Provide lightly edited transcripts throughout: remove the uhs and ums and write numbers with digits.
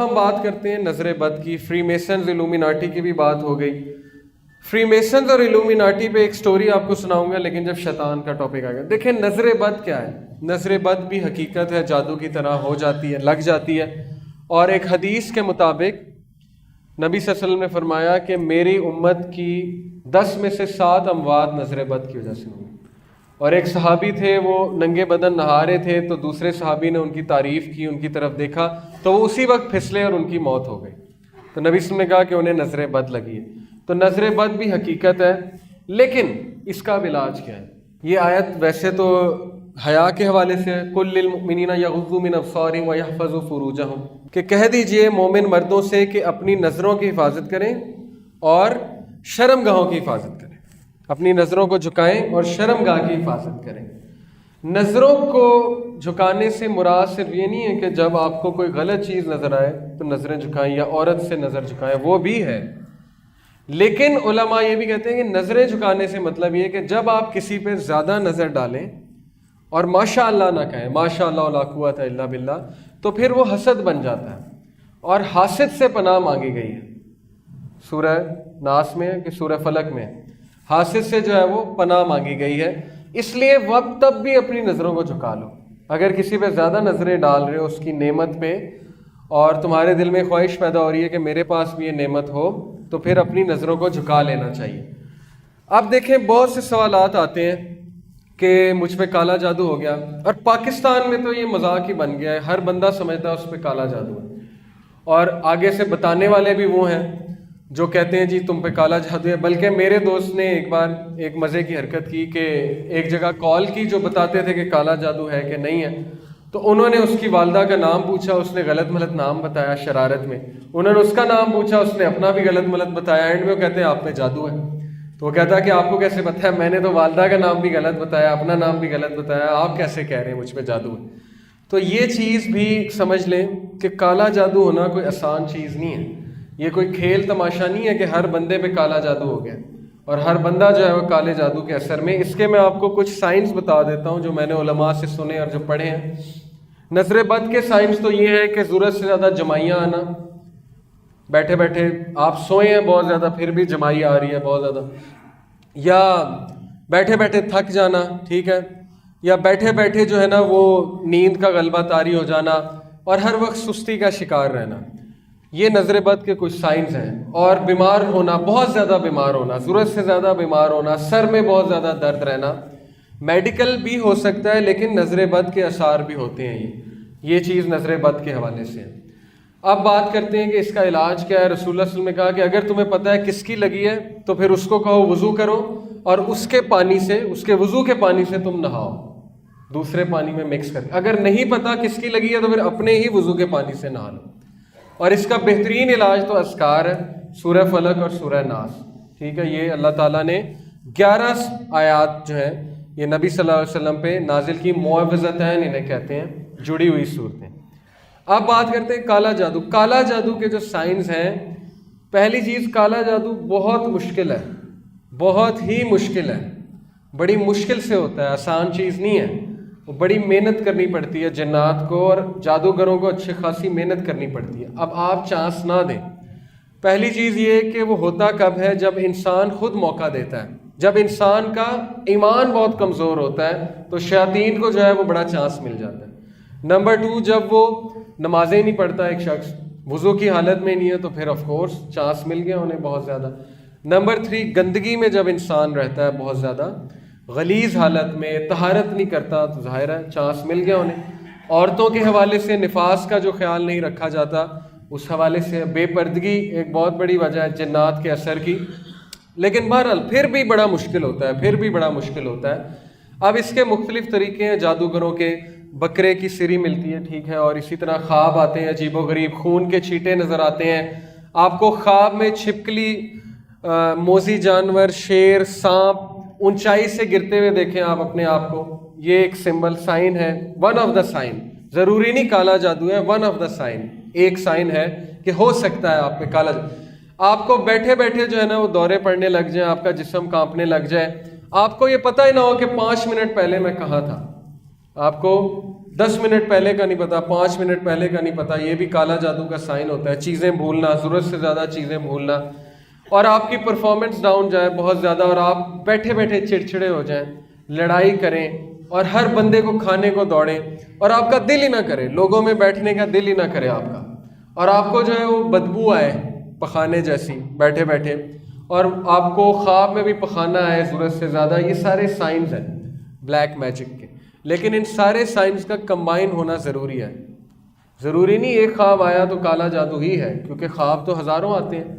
ہم بات کرتے ہیں نظر بد کی. فری میسنز الومیناٹی کی بھی بات ہو گئی. فری میسنز اور الومیناٹی پہ ایک سٹوری آپ کو سناؤں گا لیکن جب شیطان کا ٹاپک آ گیا. دیکھیں نظر بد کیا ہے. نظر بد بھی حقیقت ہے, جادو کی طرح ہو جاتی ہے, لگ جاتی ہے. اور ایک حدیث کے مطابق نبی صلی اللہ علیہ وسلم نے فرمایا کہ میری امت کی 10 میں سے 7 اموات نظر بد کی وجہ سے ہوئی. اور ایک صحابی تھے, وہ ننگے بدن نہا رہے تھے تو دوسرے صحابی نے ان کی تعریف کی, ان کی طرف دیکھا تو وہ اسی وقت پھسلے اور ان کی موت ہو گئی. تو نبی صلی اللہ علیہ وسلم نے کہا کہ انہیں نظر بد لگی ہے. تو نظر بد بھی حقیقت ہے, لیکن اس کا علاج کیا ہے؟ یہ آیت ویسے تو حیا کے حوالے سے کل للمؤمنین یغضوا من ابصارہم ویحفظوا فروجہم, کہ کہہ دیجئے مومن مردوں سے کہ اپنی نظروں کی حفاظت کریں اور شرم گاہوں کی حفاظت کریں. اپنی نظروں کو جھکائیں اور شرم گاہ کی حفاظت کریں. نظروں کو جھکانے سے مراد صرف یہ نہیں ہے کہ جب آپ کو کوئی غلط چیز نظر آئے تو نظریں جھکائیں یا عورت سے نظر جھکائیں, وہ بھی ہے. لیکن علماء یہ بھی کہتے ہیں کہ نظریں جھکانے سے مطلب یہ ہے کہ جب آپ کسی پہ زیادہ نظر ڈالیں اور ماشاء اللہ نہ کہیں, ماشاء اللہ لا قوت الا باللہ, تو پھر وہ حسد بن جاتا ہے. اور حاسد سے پناہ مانگی گئی ہے سورہ ناس میں کہ سورہ فلق میں, حاسد سے جو ہے وہ پناہ مانگی گئی ہے. اس لیے وقت تب بھی اپنی نظروں کو جھکا لو. اگر کسی پہ زیادہ نظریں ڈال رہے ہو اس کی نعمت پہ اور تمہارے دل میں خواہش پیدا ہو رہی ہے کہ میرے پاس بھی یہ نعمت ہو, تو پھر اپنی نظروں کو جھکا لینا چاہیے. اب دیکھیں بہت سے سوالات آتے ہیں کہ مجھ پہ کالا جادو ہو گیا, اور پاکستان میں تو یہ مذاق ہی بن گیا ہے, ہر بندہ سمجھتا ہے اس پہ کالا جادو ہے. اور آگے سے بتانے والے بھی وہ ہیں جو کہتے ہیں جی تم پہ کالا جادو ہے. بلکہ میرے دوست نے ایک بار ایک مزے کی حرکت کی کہ ایک جگہ کال کی جو بتاتے تھے کہ کالا جادو ہے کہ نہیں ہے, تو انہوں نے اس کی والدہ کا نام پوچھا, اس نے غلط ملت نام بتایا شرارت میں. انہوں نے اس کا نام پوچھا, اس نے اپنا بھی غلط ملت بتایا. اینڈ میں وہ کہتے ہیں آپ پہ جادو ہے. تو وہ کہتا ہے کہ آپ کو کیسے پتہ ہے, میں نے تو والدہ کا نام بھی غلط بتایا, اپنا نام بھی غلط بتایا, آپ کیسے کہہ رہے ہیں مجھ پہ جادو ہے. تو یہ چیز بھی سمجھ لیں کہ کالا جادو ہونا کوئی آسان چیز نہیں ہے. یہ کوئی کھیل تماشا نہیں ہے کہ ہر بندے پہ کالا جادو ہو گیا اور ہر بندہ جو ہے وہ کالے جادو کے اثر میں. اس کے میں آپ کو کچھ سائنس بتا دیتا ہوں جو میں نے علماء سے سنے اور جو پڑھے ہیں. نظر بد کے سائنس تو یہ ہے کہ ضرورت سے زیادہ جمائیاں آنا, بیٹھے بیٹھے آپ سوئے ہیں بہت زیادہ پھر بھی جمائی آ رہی ہے بہت زیادہ, یا بیٹھے بیٹھے تھک جانا, ٹھیک ہے, یا بیٹھے بیٹھے جو ہے نا وہ نیند کا غلبہ طاری ہو جانا اور ہر وقت سستی کا شکار رہنا. یہ نظر بد کے کچھ سائنس ہیں. اور بیمار ہونا, بہت زیادہ بیمار ہونا, ضرورت سے زیادہ بیمار ہونا, سر میں بہت زیادہ درد رہنا, میڈیکل بھی ہو سکتا ہے لیکن نظر بد کے آثار بھی ہوتے ہیں. یہ چیز نظر بد کے حوالے سے ہے. اب بات کرتے ہیں کہ اس کا علاج کیا ہے. رسول اللہ صلی اللہ علیہ وسلم نے کہا کہ اگر تمہیں پتہ ہے کس کی لگی ہے تو پھر اس کو کہو وضو کرو اور اس کے پانی سے, اس کے وضو کے پانی سے تم نہاؤ, دوسرے پانی میں مکس کر. اگر نہیں پتہ کس کی لگی ہے تو پھر اپنے ہی وضو کے پانی سے نہا لو. اور اس کا بہترین علاج تو اذکار ہے, سورہ فلق اور سورہ ناس, ٹھیک ہے. یہ اللہ تعالیٰ نے 11 آیات جو ہیں یہ نبی صلی اللہ علیہ وسلم پہ نازل کی, معوذتین انہیں کہتے ہیں, جڑی ہوئی صورتیں. اب بات کرتے ہیں کالا جادو. کالا جادو کے جو سائنس ہیں, پہلی چیز کالا جادو بہت مشکل ہے, بہت ہی مشکل ہے, بڑی مشکل سے ہوتا ہے, آسان چیز نہیں ہے. بڑی محنت کرنی پڑتی ہے جنات کو اور جادوگروں کو اچھی خاصی محنت کرنی پڑتی ہے. اب آپ چانس نہ دیں. پہلی چیز یہ کہ وہ ہوتا کب ہے, جب انسان خود موقع دیتا ہے. جب انسان کا ایمان بہت کمزور ہوتا ہے تو شیاطین کو جو ہے وہ بڑا چانس مل جاتا ہے. نمبر 2, جب وہ نمازیں نہیں پڑھتا ایک شخص, وضو کی حالت میں نہیں ہے, تو پھر آف کورس چانس مل گیا انہیں بہت زیادہ. نمبر 3, گندگی میں جب انسان رہتا ہے بہت زیادہ, غلیظ حالت میں, طہارت نہیں کرتا, تو ظاہر ہے چانس مل گیا انہیں. عورتوں کے حوالے سے نفاس کا جو خیال نہیں رکھا جاتا, اس حوالے سے بے پردگی ایک بہت بڑی وجہ ہے جنات کے اثر کی. لیکن بہرحال پھر بھی بڑا مشکل ہوتا ہے, پھر بھی بڑا مشکل ہوتا ہے. اب اس کے مختلف طریقے ہیں جادوگروں کے. بکرے کی سری ملتی ہے, ٹھیک ہے, اور اسی طرح خواب آتے ہیں عجیب و غریب, خون کے چھینٹے نظر آتے ہیں آپ کو خواب میں. چھپکلی, موذی جانور, شیر, سانپ اونچائی سے گرتے ہوئے دیکھیں آپ اپنے آپ کو, یہ ایک سمبل سائن ہے, ون آف دا سائن. ضروری نہیں کالا جادو ہے, ون آف دا سائن, ایک سائن ہے کہ ہو سکتا ہے آپ پہ کالا جادو. آپ کو بیٹھے بیٹھے جو ہے نا وہ دورے پڑنے لگ جائیں, آپ کا جسم کانپنے لگ جائے, آپ کو یہ پتہ ہی نہ ہو کہ 5 منٹ پہلے میں کہاں تھا. آپ کو 10 منٹ پہلے کا نہیں پتا، 5 منٹ پہلے کا نہیں پتا، یہ بھی کالا جادو کا سائن ہوتا ہے. چیزیں بھولنا، ضرورت سے زیادہ چیزیں بھولنا، اور آپ کی پرفارمنس ڈاؤن جائے بہت زیادہ، اور آپ بیٹھے بیٹھے چڑچڑے ہو جائیں، لڑائی کریں اور ہر بندے کو کھانے کو دوڑیں، اور آپ کا دل ہی نہ کرے، لوگوں میں بیٹھنے کا دل ہی نہ کرے آپ کا، اور آپ کو جو ہے وہ بدبو آئے پخانے جیسی بیٹھے بیٹھے، اور آپ کو خواب میں بھی پخانا آئے ضرورت سے زیادہ. یہ سارے سائنز ہیں بلیک میجک کے، لیکن ان سارے سائنس کا کمبائن ہونا ضروری ہے. ضروری نہیں ایک خواب آیا تو کالا جادو ہی ہے، کیونکہ خواب تو ہزاروں آتے ہیں.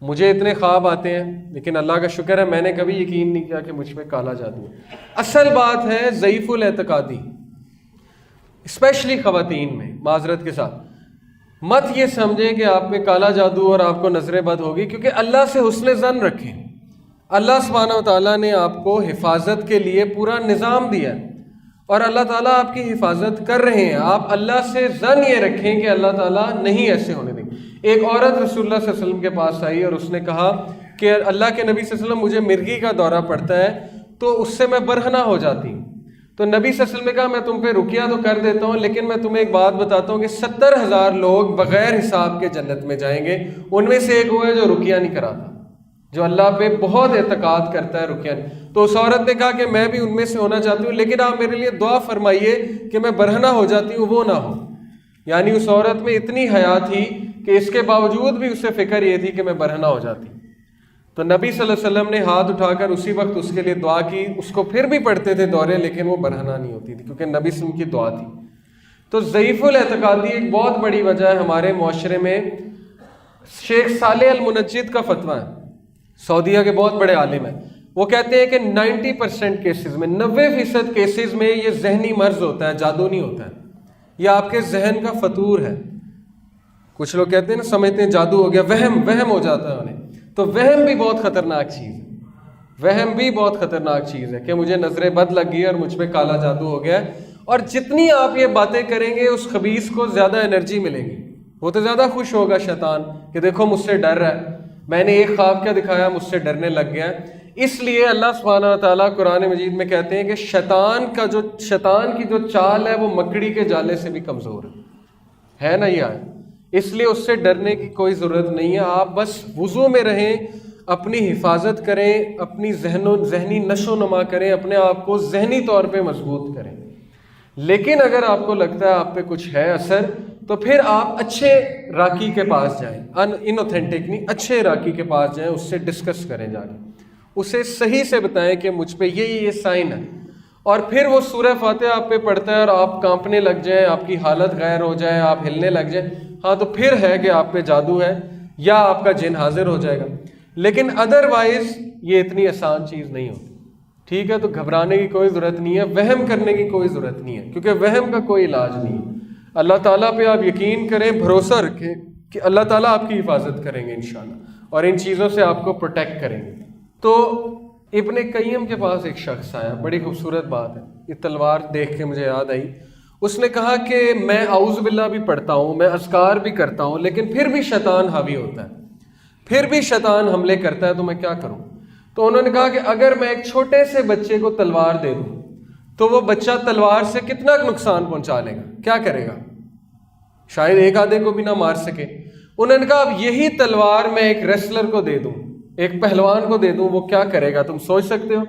مجھے اتنے خواب آتے ہیں، لیکن اللہ کا شکر ہے میں نے کبھی یقین نہیں کیا کہ مجھ پہ کالا جادو ہے. اصل بات ہے ضعیف الاعتقادی، اسپیشلی خواتین میں. معذرت کے ساتھ مت یہ سمجھیں کہ آپ پہ کالا جادو اور آپ کو نظر بد ہوگی، کیونکہ اللہ سے حسن ظن رکھیں. اللہ سبحانہ و تعالیٰ نے آپ کو حفاظت کے لیے پورا نظام دیا ہے، اور اللہ تعالیٰ آپ کی حفاظت کر رہے ہیں. آپ اللہ سے ظن یہ رکھیں کہ اللہ تعالیٰ نہیں ایسے ہونے دیں گے. ایک عورت رسول اللہ صلی اللہ علیہ وسلم کے پاس آئی اور اس نے کہا کہ اللہ کے نبی صلی اللہ علیہ وسلم مجھے مرغی کا دورہ پڑتا ہے تو اس سے میں برہنہ ہو جاتی ہوں. تو نبی صلی اللہ علیہ وسلم نے کہا میں تم پہ رقیہ تو کر دیتا ہوں، لیکن میں تمہیں ایک بات بتاتا ہوں کہ 70,000 لوگ بغیر حساب کے جنت میں جائیں گے. ان میں سے ایک وہ ہے جو رقیہ نہیں کراتا، جو اللہ پہ بہت اعتقاد کرتا ہے رقیہ نہیں. تو اس عورت نے کہا کہ میں بھی ان میں سے ہونا چاہتی ہوں، لیکن آپ میرے لیے دعا فرمائیے کہ میں برہنہ ہو جاتی ہوں وہ نہ ہو. یعنی اس عورت میں اتنی حیا تھی کہ اس کے باوجود بھی اسے فکر یہ تھی کہ میں برہنہ ہو جاتی. تو نبی صلی اللہ علیہ وسلم نے ہاتھ اٹھا کر اسی وقت اس کے لیے دعا کی. اس کو پھر بھی پڑھتے تھے دورے، لیکن وہ برہنہ نہیں ہوتی تھی کیونکہ نبی صلی اللہ علیہ وسلم کی دعا تھی. تو ضعیف الاعتقادی ایک بہت بڑی وجہ ہے ہمارے معاشرے میں. شیخ صالح المنجد کا فتویٰ ہے، سعودیہ کے بہت بڑے عالم ہیں. وہ کہتے ہیں کہ 90% کیسز میں، 90% کیسز میں یہ ذہنی مرض ہوتا ہے، جادو نہیں ہوتا ہے. یہ آپ کے ذہن کا فطور ہے. کچھ لوگ کہتے ہیں نا، سمجھتے ہیں جادو ہو گیا، وہم ہو جاتا ہے انہیں. تو وہم بھی بہت خطرناک چیز ہے. وہم بھی بہت خطرناک چیز ہے کہ مجھے نظر بد لگ گئی اور مجھ پہ کالا جادو ہو گیا. اور جتنی آپ یہ باتیں کریں گے اس خبیث کو زیادہ انرجی ملے گی. وہ تو زیادہ خوش ہوگا شیطان کہ دیکھو مجھ سے ڈر رہا ہے، میں نے ایک خواب کیا دکھایا، مجھ سے ڈرنے لگ گیا. اس لیے اللہ سبحانہ و تعالیٰ قرآن مجید میں کہتے ہیں کہ شیطان کی جو چال ہے وہ مکڑی کے جالے سے بھی کمزور ہے نا یہ آیت. اس لیے اس سے ڈرنے کی کوئی ضرورت نہیں ہے. آپ بس وضو میں رہیں، اپنی حفاظت کریں، اپنی ذہنی نشو و نما کریں، اپنے آپ کو ذہنی طور پہ مضبوط کریں. لیکن اگر آپ کو لگتا ہے آپ پہ کچھ ہے اثر، تو پھر آپ اچھے راکی کے پاس جائیں، ان اوتھینٹک نہیں، اچھے راکی کے پاس جائیں، اس سے ڈسکس کریں، جا کے اسے صحیح سے بتائیں کہ مجھ پہ یہ سائن ہے. اور پھر وہ سورہ فاتحہ آپ پہ پڑھتا ہے اور آپ کانپنے لگ جائیں، آپ کی حالت غیر ہو جائے، آپ ہلنے لگ جائیں، ہاں تو پھر ہے کہ آپ پہ جادو ہے یا آپ کا جن حاضر ہو جائے گا. لیکن ادروائز یہ اتنی آسان چیز نہیں ہوتی. ٹھیک ہے، تو گھبرانے کی کوئی ضرورت نہیں ہے، وہم کرنے کی کوئی ضرورت نہیں ہے، کیونکہ وہم کا کوئی علاج نہیں ہے. اللہ تعالیٰ پہ آپ یقین کریں، بھروسہ رکھیں کہ اللہ تعالیٰ آپ کی حفاظت کریں گے انشاءاللہ، اور ان چیزوں سے آپ کو پروٹیکٹ کریں گے. تو ابن قیم کے پاس ایک شخص آیا، بڑی خوبصورت بات ہے، یہ تلوار دیکھ کے مجھے یاد آئی. اس نے کہا کہ میں اعوذ باللہ بھی پڑھتا ہوں، میں اذکار بھی کرتا ہوں، لیکن پھر بھی شیطان حاوی ہوتا ہے، پھر بھی شیطان حملے کرتا ہے، تو میں کیا کروں؟ تو انہوں نے کہا کہ اگر میں ایک چھوٹے سے بچے کو تلوار دے دوں تو وہ بچہ تلوار سے کتنا نقصان پہنچا لے گا، کیا کرے گا؟ شاید ایک آدھے کو بھی نہ مار سکے. انہوں نے کہا اب یہی تلوار میں ایک ریسلر کو دے دوں، ایک پہلوان کو دے دوں، وہ کیا کرے گا؟ تم سوچ سکتے ہو؟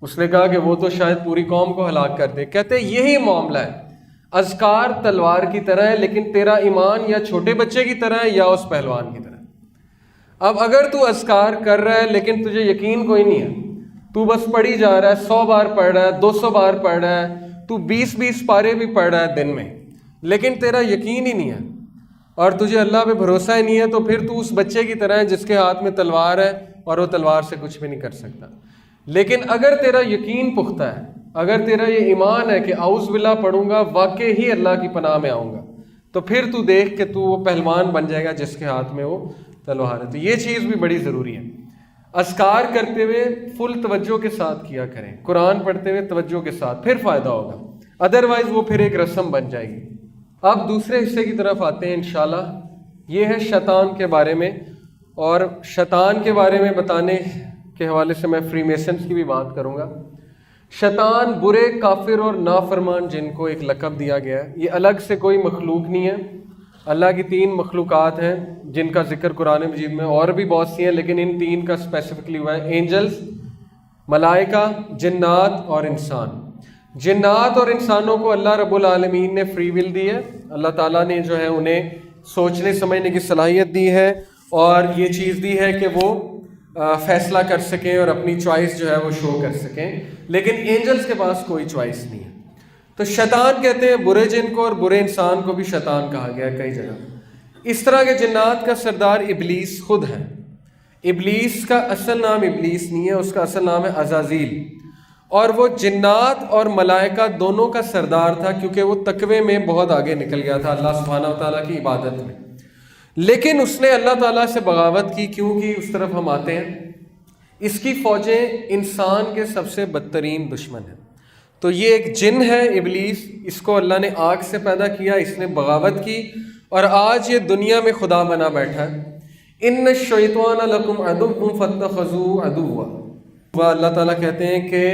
اس نے کہا کہ وہ تو شاید پوری قوم کو ہلاک کر دے. کہتے یہی معاملہ ہے، اذکار تلوار کی طرح ہے، لیکن تیرا ایمان یا چھوٹے بچے کی طرح ہے یا اس پہلوان کی طرح. اب اگر تو اذکار کر رہا ہے لیکن تجھے یقین کوئی نہیں ہے، تو بس پڑھی جا رہا ہے، 100 بار پڑھ رہا ہے، 200 بار پڑھ رہا ہے، تو 20 پارے بھی پڑھ رہا ہے دن میں، لیکن تیرا یقین ہی نہیں ہے اور تجھے اللہ پہ بھروسہ ہی نہیں ہے، تو پھر تو اس بچے کی طرح ہے جس کے ہاتھ میں تلوار ہے اور وہ تلوار سے کچھ بھی نہیں کر سکتا. لیکن اگر تیرا یقین پختہ ہے، اگر تیرا یہ ایمان ہے کہ اعوذ باللہ پڑھوں گا واقع ہی اللہ کی پناہ میں آؤں گا، تو پھر تو دیکھ کہ تو وہ پہلوان بن جائے گا جس کے ہاتھ میں وہ تلوار ہے. تو یہ چیز بھی بڑی ضروری ہے. اذکار کرتے ہوئے فل توجہ کے ساتھ کیا کریں، قرآن پڑھتے ہوئے توجہ کے ساتھ، پھر فائدہ ہوگا. ادروائز وہ پھر ایک رسم بن جائے گی. اب دوسرے حصے کی طرف آتے ہیں انشاءاللہ. یہ ہے شیطان کے بارے میں، اور شیطان کے بارے میں بتانے کے حوالے سے میں فری میسنز کی بھی بات کروں گا. شیطان برے کافر اور نافرمان جن کو ایک لقب دیا گیا ہے. یہ الگ سے کوئی مخلوق نہیں ہے. اللہ کی 3 مخلوقات ہیں جن کا ذکر قرآن مجید میں اور بھی بہت سی ہیں، لیکن ان 3 کا اسپیسیفکلی ہوا ہے. اینجلز، ملائکہ، جنات اور انسان. جنات اور انسانوں کو اللہ رب العالمین نے فری ول دی ہے. اللہ تعالیٰ نے جو ہے انہیں سوچنے سمجھنے کی صلاحیت دی ہے اور یہ چیز دی ہے کہ وہ فیصلہ کر سکیں اور اپنی چوائس جو ہے وہ شو کر سکیں. لیکن اینجلز کے پاس کوئی چوائس نہیں ہے. تو شیطان کہتے ہیں برے جن کو، اور برے انسان کو بھی شیطان کہا گیا ہے کئی جگہ. اس طرح کے جنات کا سردار ابلیس خود ہے. ابلیس کا اصل نام ابلیس نہیں ہے، اس کا اصل نام ہے عزازیل، اور وہ جنات اور ملائکہ دونوں کا سردار تھا کیونکہ وہ تقوی میں بہت آگے نکل گیا تھا اللہ سبحانہ و تعالیٰ کی عبادت میں. لیکن اس نے اللہ تعالیٰ سے بغاوت کی. کیونکہ اس طرف ہم آتے ہیں، اس کی فوجیں انسان کے سب سے بدترین دشمن ہیں. تو یہ ایک جن ہے ابلیس، اس کو اللہ نے آگ سے پیدا کیا، اس نے بغاوت کی اور آج یہ دنیا میں خدا بنا بیٹھا ہے. ان الشیطان لکم عدو فاتخذوہ عدوا. اللہ تعالیٰ کہتے ہیں کہ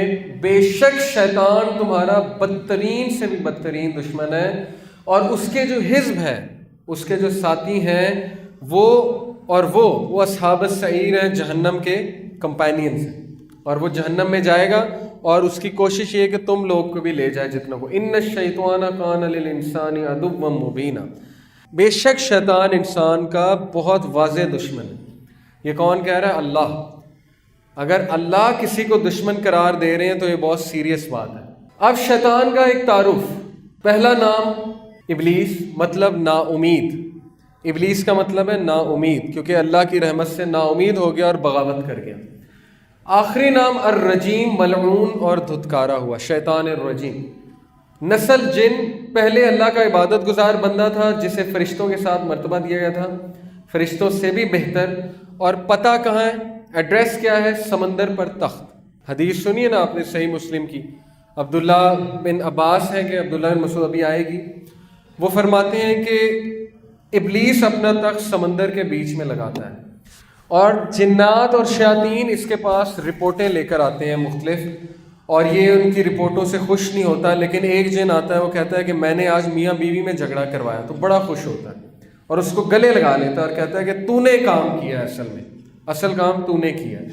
بے شک شیطان تمہارا بدترین سے بھی بدترین دشمن ہے، اور اس کے جو حزب ہے، اس کے جو ساتھی ہیں وہ اصحاب السعیر ہیں، جہنم کے کمپینینز ہیں، اور وہ جہنم میں جائے گا. اور اس کی کوشش یہ ہے کہ تم لوگ کو بھی لے جائے جتنا کو. ان الشیطان کان للانسان عدوا مبینا. بے شک شیطان انسان کا بہت واضح دشمن ہے. یہ کون کہہ رہا ہے؟ اللہ. اگر اللہ کسی کو دشمن قرار دے رہے ہیں تو یہ بہت سیریس بات ہے. اب شیطان کا ایک تعارف. پہلا نام ابلیس، مطلب نا امید. ابلیس کا مطلب ہے نا امید، کیونکہ اللہ کی رحمت سے نا امید ہو گیا اور بغاوت کر گیا. آخری نام الرجیم، ملعون اور دھتکارا ہوا، شیطان الرجیم. نسل جن، پہلے اللہ کا عبادت گزار بندہ تھا جسے فرشتوں کے ساتھ مرتبہ دیا گیا تھا، فرشتوں سے بھی بہتر. اور پتہ کہاں ہے؟ ایڈریس کیا ہے؟ سمندر پر تخت. حدیث سنیے نا آپ نے صحیح مسلم کی. عبداللہ بن عباس ہے کہ عبداللہ بن مسعود ابھی آئے گی، وہ فرماتے ہیں کہ ابلیس اپنا تخت سمندر کے بیچ میں لگاتا ہے، اور جنات اور شیاطین اس کے پاس رپورٹیں لے کر آتے ہیں مختلف، اور یہ ان کی رپورٹوں سے خوش نہیں ہوتا. لیکن ایک جن آتا ہے، وہ کہتا ہے کہ میں نے آج میاں بیوی میں جھگڑا کروایا، تو بڑا خوش ہوتا ہے اور اس کو گلے لگا لیتا ہے اور کہتا ہے کہ تو نے کام کیا ہے، اصل کام تو نے کیا ہے.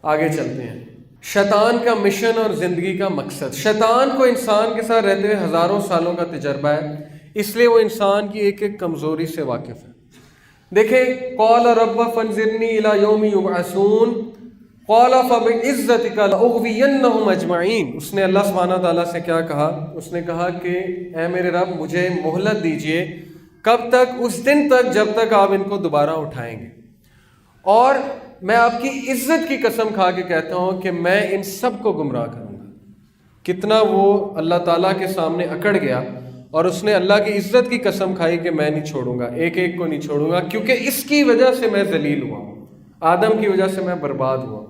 آگے چلتے ہیں. شیطان کا مشن اور زندگی کا مقصد. شیطان کو انسان کے ساتھ رہتے ہوئے ہزاروں سالوں کا تجربہ ہے، اس لیے وہ انسان کی ایک ایک کمزوری سے واقف ہے. دیکھیں، قال رب فانظرنی الی یوم یبعثون قال فبعزتک لاغوینہم اجمعین. اس نے اللہ سبحانہ تعالیٰ سے کیا کہا؟ اس نے کہا کہ اے میرے رب مجھے مہلت دیجئے. کب تک؟ اس دن تک جب تک آپ ان کو دوبارہ اٹھائیں گے. اور میں آپ کی عزت کی قسم کھا کے کہتا ہوں کہ میں ان سب کو گمراہ کروں گا. کتنا وہ اللہ تعالیٰ کے سامنے اکڑ گیا، اور اس نے اللہ کی عزت کی قسم کھائی کہ میں نہیں چھوڑوں گا، ایک ایک کو نہیں چھوڑوں گا، کیونکہ اس کی وجہ سے میں ذلیل ہوا ہوں، آدم کی وجہ سے میں برباد ہوا.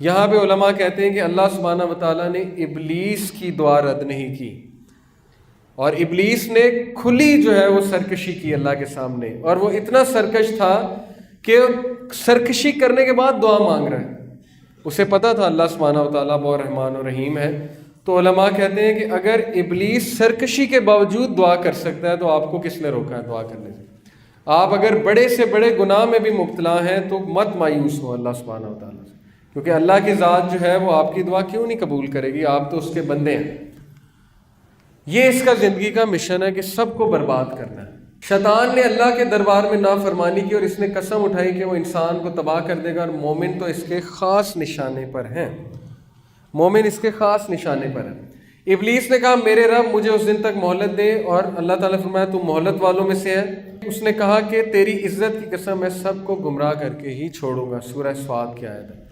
یہاں پہ علماء کہتے ہیں کہ اللہ سبحانہ و تعالیٰ نے ابلیس کی دعا رد نہیں کی، اور ابلیس نے کھلی جو ہے وہ سرکشی کی اللہ کے سامنے، اور وہ اتنا سرکش تھا کہ سرکشی کرنے کے بعد دعا مانگ رہا ہے. اسے پتا تھا اللہ سبحانہ و تعالیٰ بہت رحمان و رحیم ہے. تو علماء کہتے ہیں کہ اگر ابلیس سرکشی کے باوجود دعا کر سکتا ہے تو آپ کو کس نے روکا ہے دعا کرنے سے؟ آپ اگر بڑے سے بڑے گناہ میں بھی مبتلا ہیں تو مت مایوس ہو اللہ سبحانہ و تعالیٰ سے، کیونکہ اللہ کی ذات جو ہے وہ آپ کی دعا کیوں نہیں قبول کرے گی؟ آپ تو اس کے بندے ہیں. یہ اس کا زندگی کا مشن ہے کہ سب کو برباد کرنا ہے. شیطان نے اللہ کے دربار میں نافرمانی کی، اور اس نے قسم اٹھائی کہ وہ انسان کو تباہ کر دے گا، اور مومن تو اس کے خاص نشانے پر ہیں. مومن اس کے خاص نشانے پر ہے. ابلیس نے کہا میرے رب مجھے اس دن تک مہلت دے، اور اللہ تعالیٰ فرمایا تو مہلت والوں میں سے ہے. اس نے کہا کہ تیری عزت کی قسم میں سب کو گمراہ کر کے ہی چھوڑوں گا. سورہ صاد کی آیت ہے.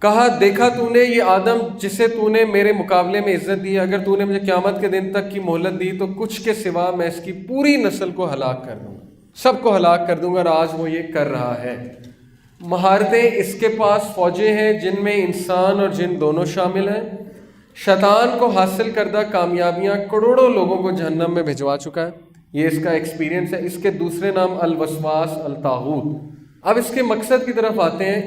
کہا دیکھا تو نے یہ آدم جسے تو نے میرے مقابلے میں عزت دی، اگر تو نے مجھے قیامت کے دن تک کی مہلت دی تو کچھ کے سوا میں اس کی پوری نسل کو ہلاک کر دوں گا، سب کو ہلاک کر دوں گا. اور آج وہ یہ کر رہا ہے. مہارتیں اس کے پاس فوجیں ہیں جن میں انسان اور جن دونوں شامل ہیں. شیطان کو حاصل کردہ کامیابیاں کروڑوں لوگوں کو جہنم میں بھجوا چکا ہے. یہ اس کا ایکسپیرینس ہے. اس کے دوسرے نام الوسواس الطاغوت. اب اس کے مقصد کی طرف آتے ہیں.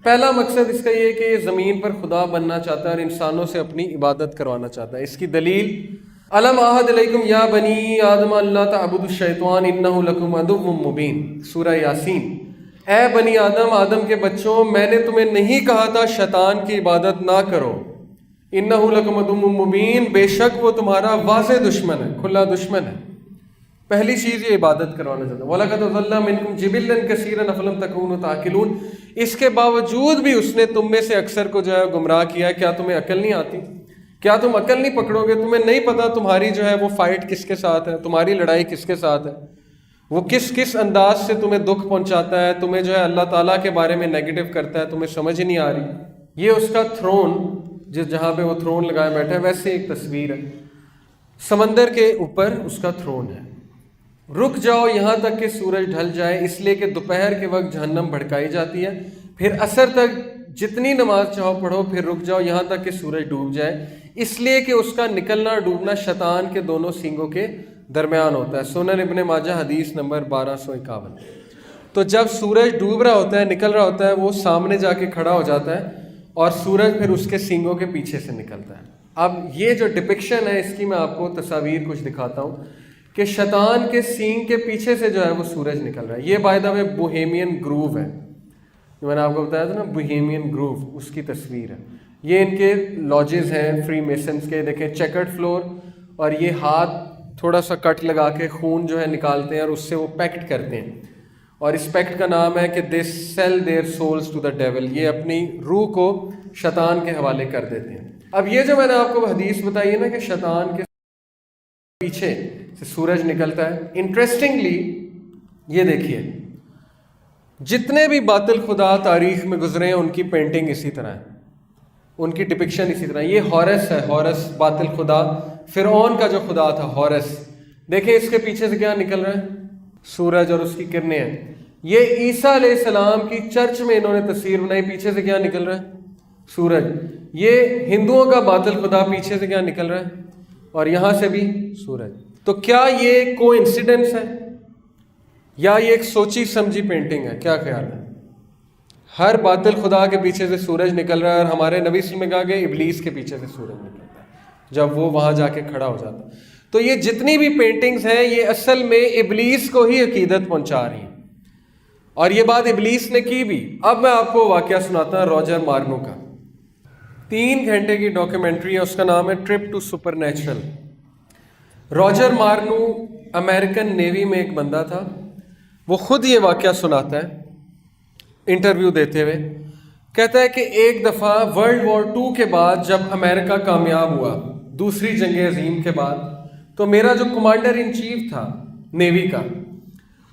پہلا مقصد اس کا یہ ہے کہ یہ زمین پر خدا بننا چاہتا ہے اور انسانوں سے اپنی عبادت کروانا چاہتا ہے. اس کی دلیل الم عہد علیکم یا بنی آدم اللہ تعبدوا الشیطان انہ لکم عدو مبین، سورہ یاسین. اے بنی آدم، آدم کے بچوں، میں نے تمہیں نہیں کہا تھا شیطان کی عبادت نہ کرو. انہ لکم عدو مبین، بے شک وہ تمہارا واضح دشمن ہے، کھلا دشمن ہے. پہلی چیز یہ عبادت کروانا چاہتا ہے. وَلَقَدْ أَضَلَّ مِنْكُمْ جِبِلًّا كَثِيرًا أَفَلَمْ تَكُونُوا تَعْقِلُونَ. اس کے باوجود بھی اس نے تم میں سے اکثر کو جو ہے گمراہ کیا. کیا تمہیں عقل نہیں آتی؟ کیا تم عقل نہیں پکڑو گے؟ تمہیں نہیں پتا تمہاری جو ہے وہ فائٹ کس کے ساتھ ہے، تمہاری لڑائی کس کے ساتھ ہے، وہ کس انداز سے تمہیں دکھ پہنچاتا ہے، تمہیں جو ہے اللہ تعالیٰ کے بارے میں نیگیٹو کرتا ہے، تمہیں سمجھ نہیں آ رہی. یہ اس کا تھرون، جہاں پہ وہ تھرون لگائے بیٹھا ہے، ویسے ایک تصویر ہے. سمندر کے اوپر اس کا تھرون ہے. رک جاؤ یہاں تک کہ سورج ڈھل جائے، اس لیے کہ دوپہر کے وقت جہنم بھڑکائی جاتی ہے. پھر عصر تک جتنی نماز چاہو پڑھو، پھر رک جاؤ یہاں تک کہ سورج ڈوب جائے، اس لیے کہ اس کا نکلنا اور ڈوبنا شیطان کے دونوں سینگوں کے درمیان ہوتا ہے. سنن ابن ماجہ حدیث نمبر 1251. تو جب سورج ڈوب رہا ہوتا ہے، نکل رہا ہوتا ہے، وہ سامنے جا کے کھڑا ہو جاتا ہے اور سورج پھر اس کے سینگوں کے پیچھے سے نکلتا ہے. اب یہ جو ڈپکشن ہے اس کی میں آپ کو تصاویر کچھ دکھاتا ہوں کہ شیطان کے سینگ کے پیچھے سے جو ہے وہ سورج نکل رہا ہے. یہ by the way Bohemian grove ہے، جو میں نے آپ کو بتایا تھا نا، بوہیمین گروو، اس کی تصویر ہے. یہ ان کے لاجز ہیں فری میسنز کے. دیکھیں چیکرڈ فلور، اور یہ ہاتھ تھوڑا سا کٹ لگا کے خون جو ہے نکالتے ہیں اور اس سے وہ پیکٹ کرتے ہیں، اور اس پیکٹ کا نام ہے کہ they sell their souls to the devil. یہ اپنی روح کو شیطان کے حوالے کر دیتے ہیں. اب یہ جو میں نے آپ کو حدیث بتائی ہے نا کہ شیطان کے پیچھے سے سورج نکلتا ہے، انٹرسٹنگلی یہ دیکھیے جتنے بھی باطل خدا تاریخ میں گزرے ہیں ان کی پینٹنگ اسی طرح ہے، ان کی ڈپکشن اسی طرح. یہ ہورس ہے، ہورس باطل خدا، فرعون کا جو خدا تھا ہورس. دیکھیں اس کے پیچھے سے کیا نکل رہا ہے؟ سورج اور اس کی کرنیں ہیں. یہ عیسیٰ علیہ السلام کی چرچ میں انہوں نے تصویر بنائی، پیچھے سے کیا نکل رہا ہے؟ سورج. یہ ہندوؤں کا باطل خدا، پیچھے سے کیا نکل رہا ہے؟ اور یہاں سے بھی سورج. تو کیا یہ کوئی انسیڈنس ہے یا یہ ایک سوچی سمجھی پینٹنگ ہے؟ کیا خیال ہے؟ ہر باطل خدا کے پیچھے سے سورج نکل رہا ہے، اور ہمارے نبی صلی اللہ علیہ وسلم نے کہا کہ ابلیس کے پیچھے سے سورج نکلتا ہے جب وہ وہاں جا کے کھڑا ہو جاتا ہے. تو یہ جتنی بھی پینٹنگز ہیں یہ اصل میں ابلیس کو ہی عقیدت پہنچا رہی ہیں، اور یہ بات ابلیس نے کی بھی. اب میں آپ کو واقعہ سناتا ہوں راجر مارنو کا. 3 گھنٹے کی ڈاکیومنٹری ہے، اس کا نام ہے trip to supernatural. Roger مارنو امریکن نیوی میں ایک بندہ تھا. وہ خود یہ واقعہ سناتا ہے انٹرویو دیتے ہوئے. کہتا ہے کہ ایک دفعہ ورلڈ وار 2 کے بعد جب امریکہ کامیاب ہوا دوسری جنگ عظیم کے بعد، تو میرا جو کمانڈر ان چیف تھا نیوی کا،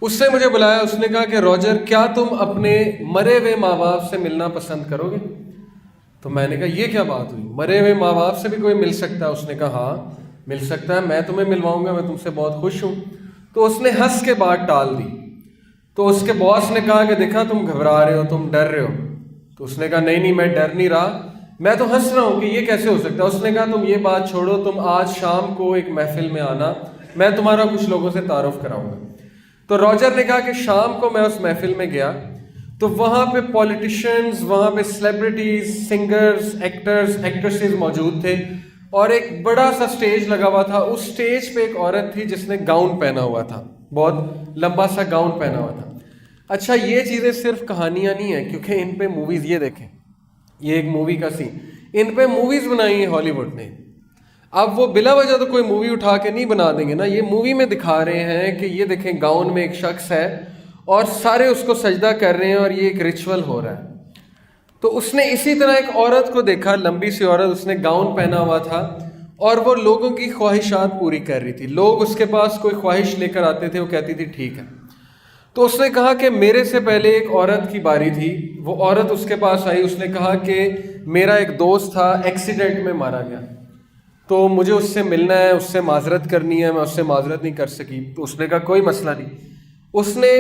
اس سے مجھے بلایا. اس نے کہا کہ راجر کیا تم اپنے مرے ہوئے ماں باپ سے ملنا پسند کرو گے؟ تو میں نے کہا یہ کیا بات ہوئی، مرے ہوئے ماں باپ سے بھی کوئی مل سکتا ہے؟ اس نے کہا ہاں مل سکتا ہے، میں تمہیں ملواؤں گا، میں تم سے بہت خوش ہوں. تو اس نے ہنس کے بات ٹال دی. تو اس کے باس نے کہا کہ دیکھا تم گھبرا رہے ہو، تم ڈر رہے ہو. تو اس نے کہا نہیں میں ڈر نہیں رہا، میں تو ہنس رہا ہوں کہ یہ کیسے ہو سکتا ہے. اس نے کہا تم یہ بات چھوڑو، تم آج شام کو ایک محفل میں آنا، میں تمہارا کچھ لوگوں سے تعارف کراؤں گا. تو راجر نے کہا کہ شام کو میں اس محفل میں گیا تو وہاں پہ پولیٹیشنز، وہاں پہ سیلیبریٹیز، سنگرز، ایکٹرز، ایکٹریسز موجود تھے، اور ایک بڑا سا سٹیج لگا ہوا تھا. اس سٹیج پہ ایک عورت تھی جس نے گاؤن پہنا ہوا تھا، بہت لمبا سا گاؤن پہنا ہوا تھا. اچھا یہ چیزیں صرف کہانیاں نہیں ہیں، کیونکہ ان پہ موویز، یہ دیکھیں یہ ایک مووی کا سین، ان پہ موویز بنائی ہیں ہالی ووڈ نے. اب وہ بلا وجہ تو کوئی مووی اٹھا کے نہیں بنا دیں گے نا، یہ مووی میں دکھا رہے ہیں کہ یہ دیکھیں گاؤن میں ایک شخص ہے اور سارے اس کو سجدہ کر رہے ہیں اور یہ ایک ریچول ہو رہا ہے. تو اس نے اسی طرح ایک عورت کو دیکھا، لمبی سی عورت، اس نے گاؤن پہنا ہوا تھا اور وہ لوگوں کی خواہشات پوری کر رہی تھی. لوگ اس کے پاس کوئی خواہش لے کر آتے تھے، وہ کہتی تھی ٹھیک ہے. تو اس نے کہا کہ میرے سے پہلے ایک عورت کی باری تھی، وہ عورت اس کے پاس آئی، اس نے کہا کہ میرا ایک دوست تھا ایکسیڈنٹ میں مارا گیا، تو مجھے اس سے ملنا ہے، اس سے معذرت کرنی ہے، میں اس سے معذرت نہیں کر سکی. تو اس نے کہا کوئی مسئلہ نہیں. اس نے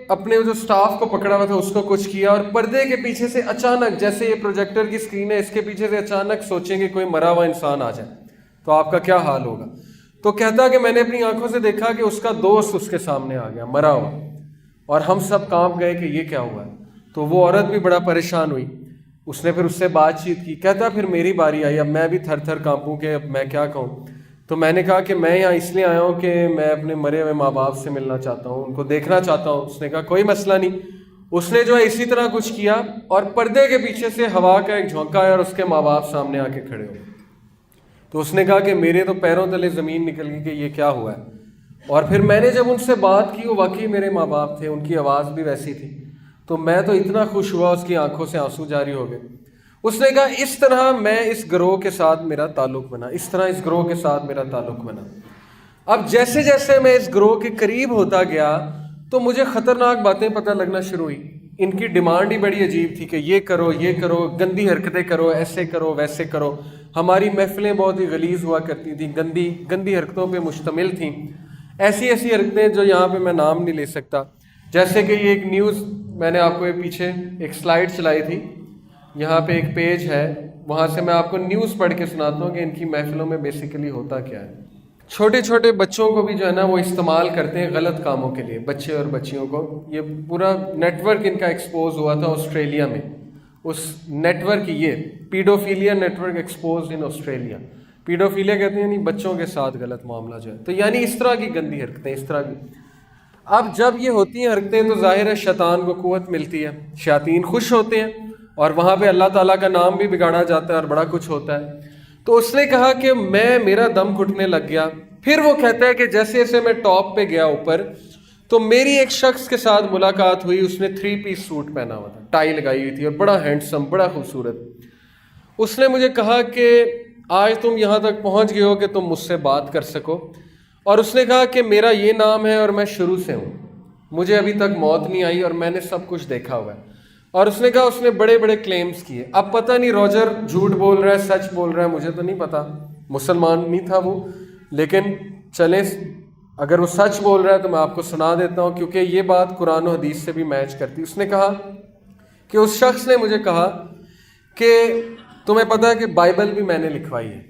اپنے جو سٹاف کو پکڑا ہوا تھا اس کو کچھ کیا، اور پردے کے پیچھے سے اچانک، جیسے یہ پروجیکٹر کی اسکرین ہے، اس کے پیچھے سے اچانک سوچیں کہ کوئی مرا ہوا انسان آ جائے تو آپ کا کیا حال ہوگا. تو کہتا کہ میں نے اپنی آنکھوں سے دیکھا کہ اس کا دوست اس کے سامنے آ گیا مرا ہوا، اور ہم سب کانپ گئے کہ یہ کیا ہوا ہے. تو وہ عورت بھی بڑا پریشان ہوئی. اس نے پھر اس سے بات چیت کی. کہتا پھر میری باری آئی, اب میں بھی تھر تھر کانپوں کہ اب میں کیا کہوں. تو میں نے کہا کہ میں یہاں اس لیے آیا ہوں کہ میں اپنے مرے ہوئے ماں باپ سے ملنا چاہتا ہوں, ان کو دیکھنا چاہتا ہوں. اس نے کہا کوئی مسئلہ نہیں. اس نے جو ہے اسی طرح کچھ کیا اور پردے کے پیچھے سے ہوا کا ایک جھونکا آیا اور اس کے ماں باپ سامنے آ کے کھڑے ہو. تو اس نے کہا کہ میرے تو پیروں تلے زمین نکل گئی کہ یہ کیا ہوا ہے. اور پھر میں نے جب ان سے بات کی, وہ واقعی میرے ماں باپ تھے, ان کی آواز بھی ویسی تھی. تو میں تو اتنا خوش ہوا, اس کی آنکھوں سے آنسو جاری ہو گئے. اس نے کہا اس طرح میں اس گروہ کے ساتھ میرا تعلق بنا, اس طرح اس گروہ کے ساتھ میرا تعلق بنا. اب جیسے جیسے میں اس گروہ کے قریب ہوتا گیا تو مجھے خطرناک باتیں پتہ لگنا شروع ہوئی. ان کی ڈیمانڈ ہی بڑی عجیب تھی کہ یہ کرو, گندی حرکتیں کرو, ایسے کرو, ویسے کرو. ہماری محفلیں بہت ہی غلیظ ہوا کرتی تھیں, گندی حرکتوں پہ مشتمل تھیں. ایسی حرکتیں جو یہاں پہ میں نام نہیں لے سکتا. جیسے کہ یہ ایک نیوز, میں نے آپ کو پیچھے ایک سلائیڈ چلائی تھی, یہاں پہ ایک پیج ہے, وہاں سے میں آپ کو نیوز پڑھ کے سناتا ہوں کہ ان کی محفلوں میں بیسیکلی ہوتا کیا ہے. چھوٹے چھوٹے بچوں کو بھی جو ہے نا وہ استعمال کرتے ہیں غلط کاموں کے لیے, بچے اور بچیوں کو. یہ پورا نیٹ ورک ان کا ایکسپوز ہوا تھا آسٹریلیا میں. اس نیٹ ورک, یہ paedophilia network expose in Australia. Paedophilia کہتے ہیں یعنی بچوں کے ساتھ غلط معاملہ جو ہے, تو یعنی اس طرح کی گندی حرکتیں, اس طرح کی. اب جب یہ ہوتی ہیں حرکتیں تو ظاہر ہے شیطان کو قوت ملتی ہے, شیاطین خوش ہوتے ہیں اور وہاں پہ اللہ تعالیٰ کا نام بھی بگاڑا جاتا ہے اور بڑا کچھ ہوتا ہے. تو اس نے کہا کہ میرا دم گھٹنے لگ گیا. پھر وہ کہتا ہے کہ جیسے جیسے میں ٹاپ پہ گیا اوپر, تو میری ایک شخص کے ساتھ ملاقات ہوئی. اس نے 3 پیس سوٹ پہنا ہوا تھا, ٹائی لگائی ہوئی تھی اور بڑا ہینڈسم, بڑا خوبصورت. اس نے مجھے کہا کہ آج تم یہاں تک پہنچ گئے ہو کہ تم مجھ سے بات کر سکو. اور اس نے کہا کہ میرا یہ نام ہے اور میں شروع سے ہوں, مجھے ابھی تک موت نہیں آئی اور میں نے سب کچھ دیکھا ہوا ہے. اور اس نے کہا, اس نے بڑے بڑے کلیمز کیے. اب پتہ نہیں روجر جھوٹ بول رہا ہے سچ بول رہا ہے, مجھے تو نہیں پتا, مسلمان نہیں تھا وہ. لیکن چلیں, اگر وہ سچ بول رہا ہے تو میں آپ کو سنا دیتا ہوں, کیونکہ یہ بات قرآن و حدیث سے بھی میچ کرتی. اس نے کہا کہ اس شخص نے مجھے کہا کہ تمہیں پتہ ہے کہ بائبل بھی میں نے لکھوائی ہے,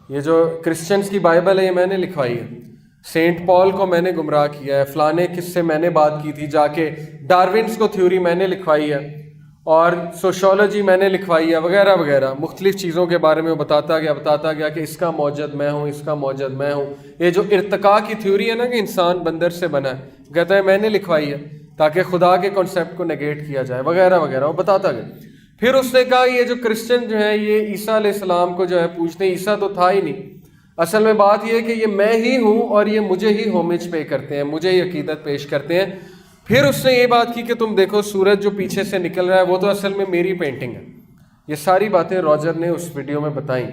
یہ جو کرسچنز کی بائبل ہے یہ میں نے لکھوائی ہے. سینٹ پال کو میں نے گمراہ کیا ہے, فلانے کس سے میں نے بات کی تھی جا کے, ڈارونس کو تھیوری میں نے لکھوائی ہے, اور سوشولوجی میں نے لکھوائی ہے, وغیرہ وغیرہ مختلف چیزوں کے بارے میں بتاتا گیا کہ اس کا موجد میں ہوں, اس کا موجد میں ہوں. یہ جو ارتقاء کی تھیوری ہے نا کہ انسان بندر سے بنا ہے, کہتا ہے میں نے لکھوائی ہے تاکہ خدا کے کانسیپٹ کو نیگیٹ کیا جائے, وغیرہ وغیرہ, وہ بتاتا گیا. پھر اس نے کہا یہ جو کرسچن جو ہیں یہ عیسیٰ علیہ السلام کو جو ہے پوچھتے ہیں, عیسیٰ تو تھا ہی نہیں, اصل میں بات یہ ہے کہ یہ میں ہی ہوں اور یہ مجھے ہی ہومج پے کرتے ہیں, مجھے ہی عقیدت پیش کرتے ہیں. پھر اس نے یہ بات کی کہ تم دیکھو سورج جو پیچھے سے نکل رہا ہے وہ تو اصل میں میری پینٹنگ ہے. یہ ساری باتیں روجر نے اس ویڈیو میں بتائیں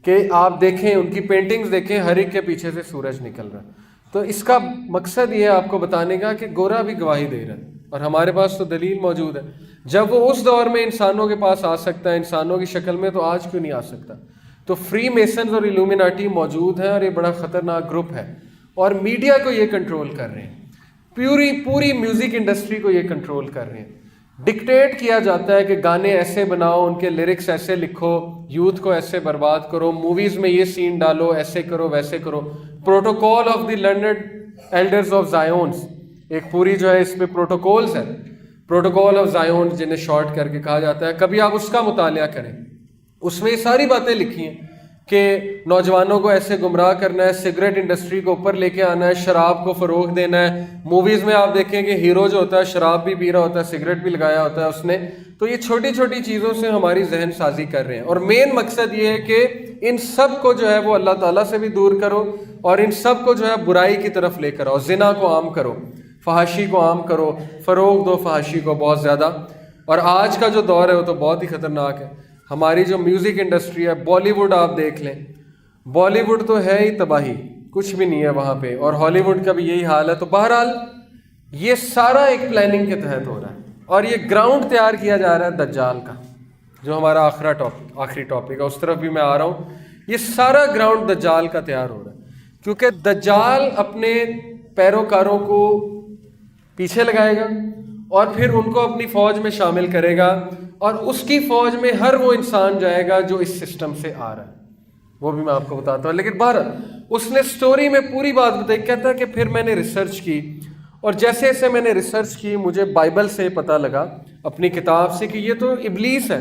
کہ آپ دیکھیں, ان کی پینٹنگز دیکھیں, ہر ایک کے پیچھے سے سورج نکل رہا ہے. تو اس کا مقصد یہ ہے آپ کو بتانے کا کہ گورا بھی گواہی دے رہا ہے اور ہمارے پاس تو دلیل موجود ہے. جب وہ اس دور میں انسانوں کے پاس آ سکتا ہے انسانوں کی شکل میں, تو آج کیوں نہیں آ سکتا؟ تو فری میسنز اور ایلومیناٹی موجود ہیں اور یہ بڑا خطرناک گروپ ہے, اور میڈیا کو یہ کنٹرول کر رہے ہیں, پوری میوزک انڈسٹری کو یہ کنٹرول کر رہے ہیں. ڈکٹیٹ کیا جاتا ہے کہ گانے ایسے بناؤ, ان کے لیرکس ایسے لکھو, یوتھ کو ایسے برباد کرو, موویز میں یہ سین ڈالو, ایسے کرو ویسے کرو. Protocol of the learned elders of Zions, ایک پوری جو ہے اس میں پروٹوکولز ہیں, پروٹوکول آف زائونز جنہیں شارٹ کر کے کہا جاتا ہے. کبھی آپ اس کا مطالعہ کریں, اس میں یہ ساری باتیں لکھی ہیں کہ نوجوانوں کو ایسے گمراہ کرنا ہے, سگریٹ انڈسٹری کو اوپر لے کے آنا ہے, شراب کو فروغ دینا ہے. موویز میں آپ دیکھیں کہ ہیرو جو ہوتا ہے شراب بھی پی رہا ہوتا ہے, سگریٹ بھی لگایا ہوتا ہے اس نے. تو یہ چھوٹی چھوٹی چیزوں سے ہماری ذہن سازی کر رہے ہیں, اور مین مقصد یہ ہے کہ ان سب کو جو ہے وہ اللہ تعالیٰ سے بھی دور کرو, اور ان سب کو جو ہے برائی کی طرف لے کر آؤ. زنا کو عام کرو, فحاشی کو عام کرو, فروغ دو فحاشی کو بہت زیادہ. اور آج کا جو دور ہے وہ تو بہت ہی خطرناک ہے. ہماری جو میوزک انڈسٹری ہے, بالی ووڈ آپ دیکھ لیں, بالی ووڈ تو ہے ہی تباہی, کچھ بھی نہیں ہے وہاں پہ, اور ہالی ووڈ کا بھی یہی حال ہے. تو بہرحال یہ سارا ایک پلاننگ کے تحت ہو رہا ہے, اور یہ گراؤنڈ تیار کیا جا رہا ہے دجال کا, جو ہمارا آخری ٹاپک ہے, اس طرف بھی میں آ رہا ہوں. یہ سارا گراؤنڈ دجال کا تیار ہو رہا ہے, کیونکہ دجال اپنے پیروکاروں کو پیچھے لگائے گا اور پھر ان کو اپنی فوج میں شامل کرے گا, اور اس کی فوج میں ہر وہ انسان جائے گا جو اس سسٹم سے آ رہا ہے. وہ بھی میں آپ کو بتاتا ہوں. لیکن بہرحال اس نے سٹوری میں پوری بات بتائی. کہتا ہے کہ پھر میں نے ریسرچ کی, اور جیسے جیسے میں نے ریسرچ کی مجھے بائبل سے پتہ لگا, اپنی کتاب سے, کہ یہ تو ابلیس ہے.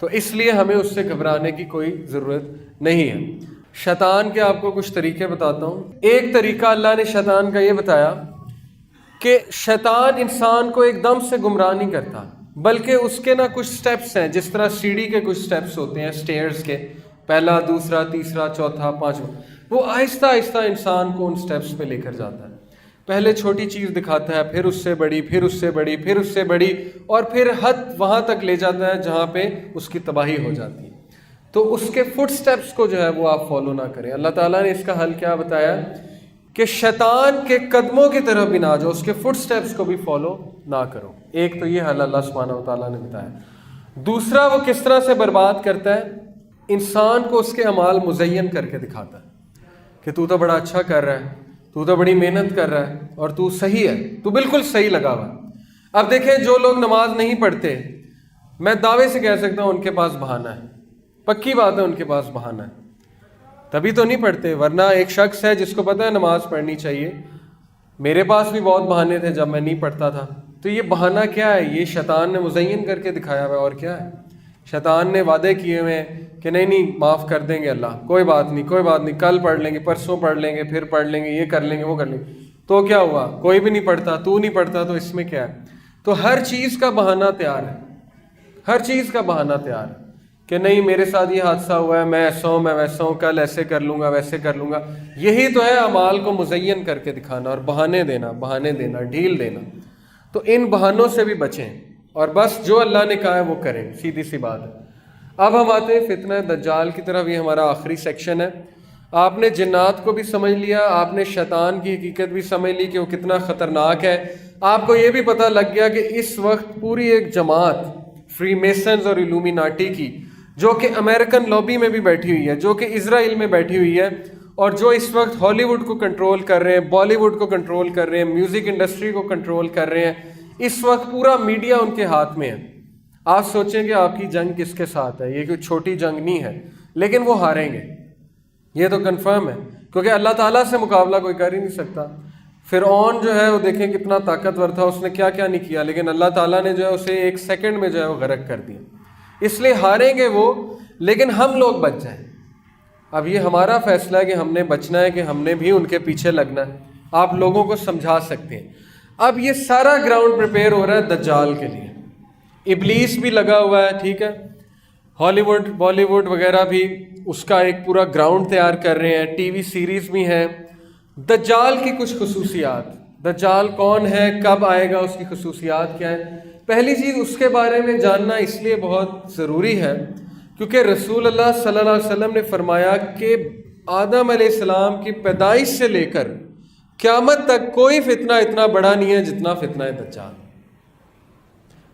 تو اس لیے ہمیں اس سے گھبرانے کی کوئی ضرورت نہیں ہے۔ شیطان کے آپ کو کچھ طریقے بتاتا ہوں۔ ایک طریقہ اللہ نے شیطان کا یہ بتایا کہ شیطان انسان کو ایک دم سے گمراہ نہیں کرتا، بلکہ اس کے نا کچھ سٹیپس ہیں، جس طرح سیڑھی کے کچھ سٹیپس ہوتے ہیں سٹیئرز کے، پہلا، دوسرا، تیسرا، چوتھا، پانچواں، وہ آہستہ آہستہ انسان کو ان سٹیپس پہ لے کر جاتا ہے۔ پہلے چھوٹی چیز دکھاتا ہے، پھر اس سے بڑی، پھر اس سے بڑی، پھر اس سے بڑی، اور پھر حد وہاں تک لے جاتا ہے جہاں پہ اس کی تباہی ہو جاتی ہے۔ تو اس کے فٹ سٹیپس کو جو ہے وہ آپ فالو نہ کریں۔ اللہ تعالیٰ نے اس کا حل کیا بتایا کہ شیطان کے قدموں کی طرف بھی نہ جاؤ، اس کے فٹ سٹیپس کو بھی فالو نہ کرو۔ ایک تو یہ حل اللہ سبحانہ و تعالیٰ نے بتایا۔ دوسرا، وہ کس طرح سے برباد کرتا ہے؟ انسان کو اس کے اعمال مزین کر کے دکھاتا ہے کہ تو بڑا اچھا کر رہا ہے، تو بڑی محنت کر رہا ہے، اور تو صحیح ہے، تو بالکل صحیح لگا ہوا۔ اب دیکھیں، جو لوگ نماز نہیں پڑھتے، میں دعوے سے کہہ سکتا ہوں ان کے پاس بہانہ ہے، پکی بات ہے ان کے پاس بہانہ ہے، تبھی تو نہیں پڑھتے۔ ورنہ ایک شخص ہے جس کو پتہ ہے نماز پڑھنی چاہیے، میرے پاس بھی بہت بہانے تھے جب میں نہیں پڑھتا تھا۔ تو یہ بہانہ کیا ہے؟ یہ شیطان نے مزین کر کے دکھایا ہوا ہے، اور کیا ہے؟ شیطان نے وعدے کیے ہوئے ہیں کہ نہیں معاف کر دیں گے اللہ، کوئی بات نہیں، کوئی بات نہیں، کل پڑھ لیں گے، پرسوں پڑھ لیں گے، پھر پڑھ لیں گے، یہ کر لیں گے، وہ کر لیں گے۔ تو کیا ہوا؟ کوئی بھی نہیں پڑھتا، تو نہیں پڑھتا، تو اس میں کیا ہے؟ تو ہر چیز کا بہانہ تیار ہے، ہر چیز کا بہانہ تیار ہے کہ نہیں میرے ساتھ یہ حادثہ ہوا ہے، میں ایسا ہوں، میں ویسا ہوں، کل ایسے کر لوں گا، ویسے کر لوں گا۔ یہی تو ہے اعمال کو مزین کر کے دکھانا اور بہانے دینا، ڈھیل دینا۔ تو ان بہانوں سے بھی بچیں، اور بس جو اللہ نے کہا ہے وہ کریں، سیدھی سی بات ہے۔ اب ہم آتے ہیں فتنہ دجال کی طرف۔ یہ ہمارا آخری سیکشن ہے۔ آپ نے جنات کو بھی سمجھ لیا، آپ نے شیطان کی حقیقت بھی سمجھ لی کہ وہ کتنا خطرناک ہے، آپ کو یہ بھی پتہ لگ گیا کہ اس وقت پوری ایک جماعت فری میسنز اور الومیناٹی کی، جو کہ امریکن لابی میں بھی بیٹھی ہوئی ہے، جو کہ اسرائیل میں بیٹھی ہوئی ہے، اور جو اس وقت ہالی ووڈ کو کنٹرول کر رہے ہیں، بالی ووڈ کو کنٹرول کر رہے ہیں، میوزک انڈسٹری کو کنٹرول کر رہے ہیں، اس وقت پورا میڈیا ان کے ہاتھ میں ہے۔ آپ سوچیں کہ آپ کی جنگ کس کے ساتھ ہے؟ یہ کوئی چھوٹی جنگ نہیں ہے، لیکن وہ ہاریں گے، یہ تو کنفرم ہے، کیونکہ اللہ تعالیٰ سے مقابلہ کوئی کر ہی نہیں سکتا۔ فرعون جو ہے وہ دیکھیں کتنا طاقتور تھا، اس نے کیا کیا نہیں کیا، لیکن اللہ تعالیٰ نے جو ہے اسے ایک سیکنڈ میں جو ہے وہ غرق کر دیا۔ اس لیے ہاریں گے وہ، لیکن ہم لوگ بچ جائیں۔ اب یہ ہمارا فیصلہ ہے کہ ہم نے بچنا ہے، کہ ہم نے بھی ان کے پیچھے لگنا ہے۔ آپ لوگوں کو سمجھا سکتے ہیں۔ اب یہ سارا گراؤنڈ پریپیئر ہو رہا ہے دجال کے لیے۔ ابلیس بھی لگا ہوا ہے، ٹھیک ہے، ہالی ووڈ، بالی ووڈ وغیرہ بھی اس کا ایک پورا گراؤنڈ تیار کر رہے ہیں، ٹی وی سیریز بھی ہیں۔ دجال کی کچھ خصوصیات، دجال کون ہے، کب آئے گا، اس کی خصوصیات کیا ہیں۔ پہلی چیز، اس کے بارے میں جاننا اس لیے بہت ضروری ہے کیونکہ رسول اللہ صلی اللہ علیہ وسلم نے فرمایا کہ آدم علیہ السلام کی پیدائش سے لے کر قیامت تک کوئی فتنہ اتنا بڑا نہیں ہے جتنا فتنہ دجال۔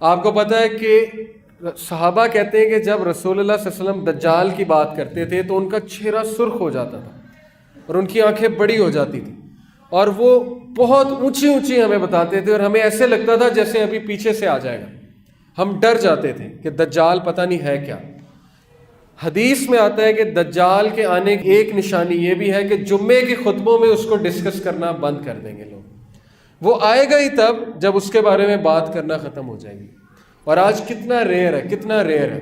آپ کو پتہ ہے کہ صحابہ کہتے ہیں کہ جب رسول اللہ صلی اللہ علیہ وسلم دجال کی بات کرتے تھے تو ان کا چہرہ سرخ ہو جاتا تھا اور ان کی آنکھیں بڑی ہو جاتی تھی، اور وہ بہت اونچی اونچی ہمیں بتاتے تھے، اور ہمیں ایسے لگتا تھا جیسے ابھی پیچھے سے آ جائے گا۔ ہم ڈر جاتے تھے کہ دجال پتہ نہیں ہے کیا۔ حدیث میں آتا ہے کہ دجال کے آنے کی ایک نشانی یہ بھی ہے کہ جمعے کے خطبوں میں اس کو ڈسکس کرنا بند کر دیں گے لوگ۔ وہ آئے گا ہی تب جب اس کے بارے میں بات کرنا ختم ہو جائے گی۔ اور آج کتنا ریئر ہے، کتنا ریئر ہے۔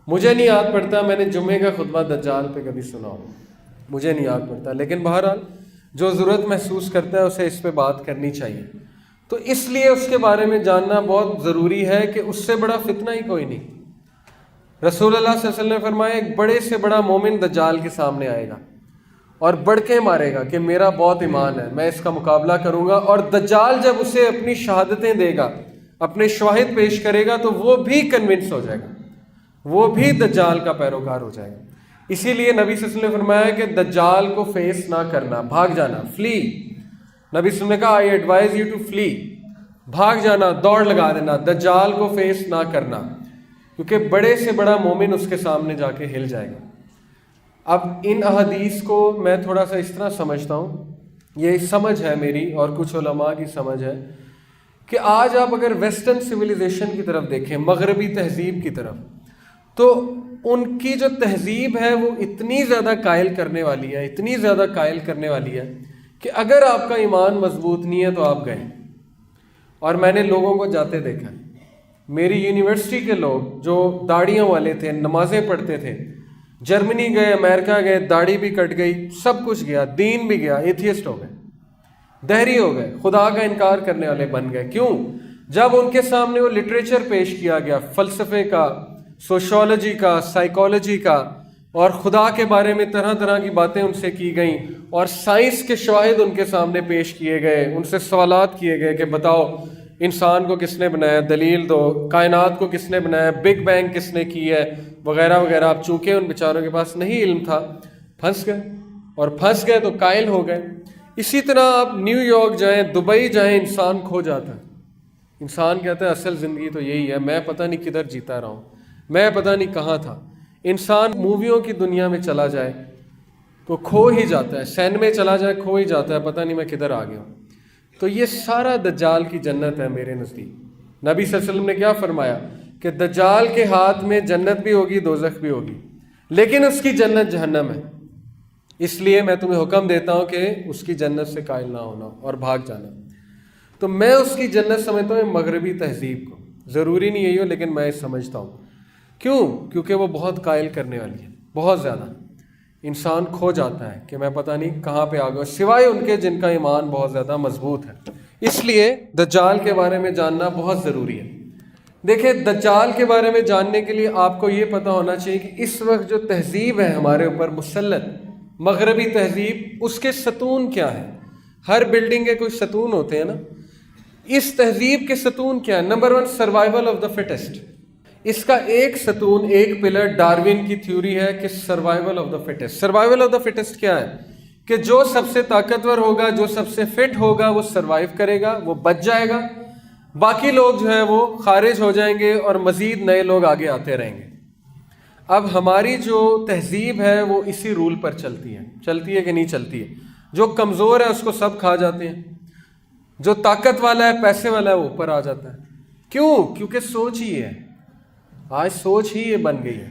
مجھے نہیں یاد پڑتا میں نے جمعے کا خطبہ دجال پہ کبھی سنا ہو، مجھے نہیں یاد پڑتا، لیکن بہرحال جو ضرورت محسوس کرتا ہے اسے اس پہ بات کرنی چاہیے۔ تو اس لیے اس کے بارے میں جاننا بہت ضروری ہے کہ اس سے بڑا فتنہ ہی کوئی نہیں۔ رسول اللہ صلی اللہ علیہ وسلم نے فرمایا ایک بڑے سے بڑا مومن دجال کے سامنے آئے گا اور بڑکے مارے گا کہ میرا بہت ایمان ہے، میں اس کا مقابلہ کروں گا، اور دجال جب اسے اپنی شہادتیں دے گا، اپنے شواہد پیش کرے گا، تو وہ بھی کنونس ہو جائے گا، وہ بھی دجال کا پیروکار ہو جائے گا۔ اسی لیے نبی صلی اللہ علیہ وسلم نے فرمایا کہ دجال کو فیس نہ کرنا، بھاگ جانا، فلی۔ نبی صلی اللہ علیہ وسلم نے کہا آئی ایڈوائز یو ٹو فلی، بھاگ جانا، دوڑ لگا دینا، دجال کو فیس نہ کرنا، کیونکہ بڑے سے بڑا مومن اس کے سامنے جا کے ہل جائے گا۔ اب ان احادیث کو میں تھوڑا سا اس طرح سمجھتا ہوں، یہ سمجھ ہے میری اور کچھ علماء کی سمجھ ہے، کہ آج آپ اگر ویسٹرن سویلائزیشن کی طرف دیکھیں، مغربی تہذیب کی طرف، تو ان کی جو تہذیب ہے وہ اتنی زیادہ قائل کرنے والی ہے، اتنی زیادہ قائل کرنے والی ہے کہ اگر آپ کا ایمان مضبوط نہیں ہے تو آپ گئے۔ اور میں نے لوگوں کو جاتے دیکھا ہے، میری یونیورسٹی کے لوگ جو داڑیوں والے تھے، نمازیں پڑھتے تھے، جرمنی گئے، امریکہ گئے، داڑھی بھی کٹ گئی، سب کچھ گیا، دین بھی گیا، ایتھیسٹ ہو گئے، دہری ہو گئے، خدا کا انکار کرنے والے بن گئے۔ کیوں؟ جب ان کے سامنے وہ لٹریچر پیش کیا گیا، فلسفے کا، سوشولوجی کا، سائیکالوجی کا، اور خدا کے بارے میں طرح طرح کی باتیں ان سے کی گئیں، اور سائنس کے شواہد ان کے سامنے پیش کیے گئے، ان سے سوالات کیے گئے کہ بتاؤ انسان کو کس نے بنایا، دلیل دو، کائنات کو کس نے بنایا، بگ بینگ کس نے کی ہے، وغیرہ وغیرہ۔ اب چونکہ ان بیچاروں کے پاس نہیں علم تھا، پھنس گئے، اور پھنس گئے تو قائل ہو گئے۔ اسی طرح آپ نیو یارک جائیں، دبئی جائیں، انسان کھو جاتا ہے۔ انسان کہتا ہے اصل زندگی تو یہی ہے، میں پتہ نہیں کدھر جیتا رہا ہوں، میں پتہ نہیں کہاں تھا۔ انسان موویوں کی دنیا میں چلا جائے تو کھو ہی جاتا ہے، سین میں چلا جائے کھو ہی جاتا ہے، پتہ نہیں میں کدھر آ گیا ہوں۔ تو یہ سارا دجال کی جنت ہے میرے نزدیک۔ نبی صلی اللہ علیہ وسلم نے کیا فرمایا کہ دجال کے ہاتھ میں جنت بھی ہوگی، دوزخ بھی ہوگی، لیکن اس کی جنت جہنم ہے۔ اس لیے میں تمہیں حکم دیتا ہوں کہ اس کی جنت سے قائل نہ ہونا اور بھاگ جانا۔ تو میں اس کی جنت سمجھتا ہوں مغربی تہذیب کو، ضروری نہیں یہی ہو لیکن میں سمجھتا ہوں۔ کیوں؟ کیونکہ وہ بہت قائل کرنے والی ہے، بہت زیادہ۔ انسان کھو جاتا ہے کہ میں پتہ نہیں کہاں پہ آ گیا، سوائے ان کے جن کا ایمان بہت زیادہ مضبوط ہے۔ اس لیے دجال کے بارے میں جاننا بہت ضروری ہے۔ دیکھیں، دجال کے بارے میں جاننے کے لیے آپ کو یہ پتہ ہونا چاہیے کہ اس وقت جو تہذیب ہے ہمارے اوپر مسلط، مغربی تہذیب، اس کے ستون کیا ہیں۔ ہر بلڈنگ کے کوئی ستون ہوتے ہیں نا، اس تہذیب کے ستون کیا ہے؟ Number 1، survival of the fittest. اس کا ایک ستون، ایک پلر ڈارون کی تھیوری ہے کہ survival of the fittest. Survival of the fittest کیا ہے؟ کہ جو سب سے طاقتور ہوگا، جو سب سے فٹ ہوگا، وہ سروائیو کرے گا، وہ بچ جائے گا، باقی لوگ جو ہیں وہ خارج ہو جائیں گے اور مزید نئے لوگ آگے آتے رہیں گے۔ اب ہماری جو تہذیب ہے وہ اسی رول پر چلتی ہے کہ نہیں چلتی ہے؟ جو کمزور ہے اس کو سب کھا جاتے ہیں، جو طاقت والا ہے، پیسے والا ہے، وہ اوپر آ جاتا ہے۔ کیوں؟ کیونکہ سوچ ہی ہے، آج سوچ ہی یہ بن گئی ہے۔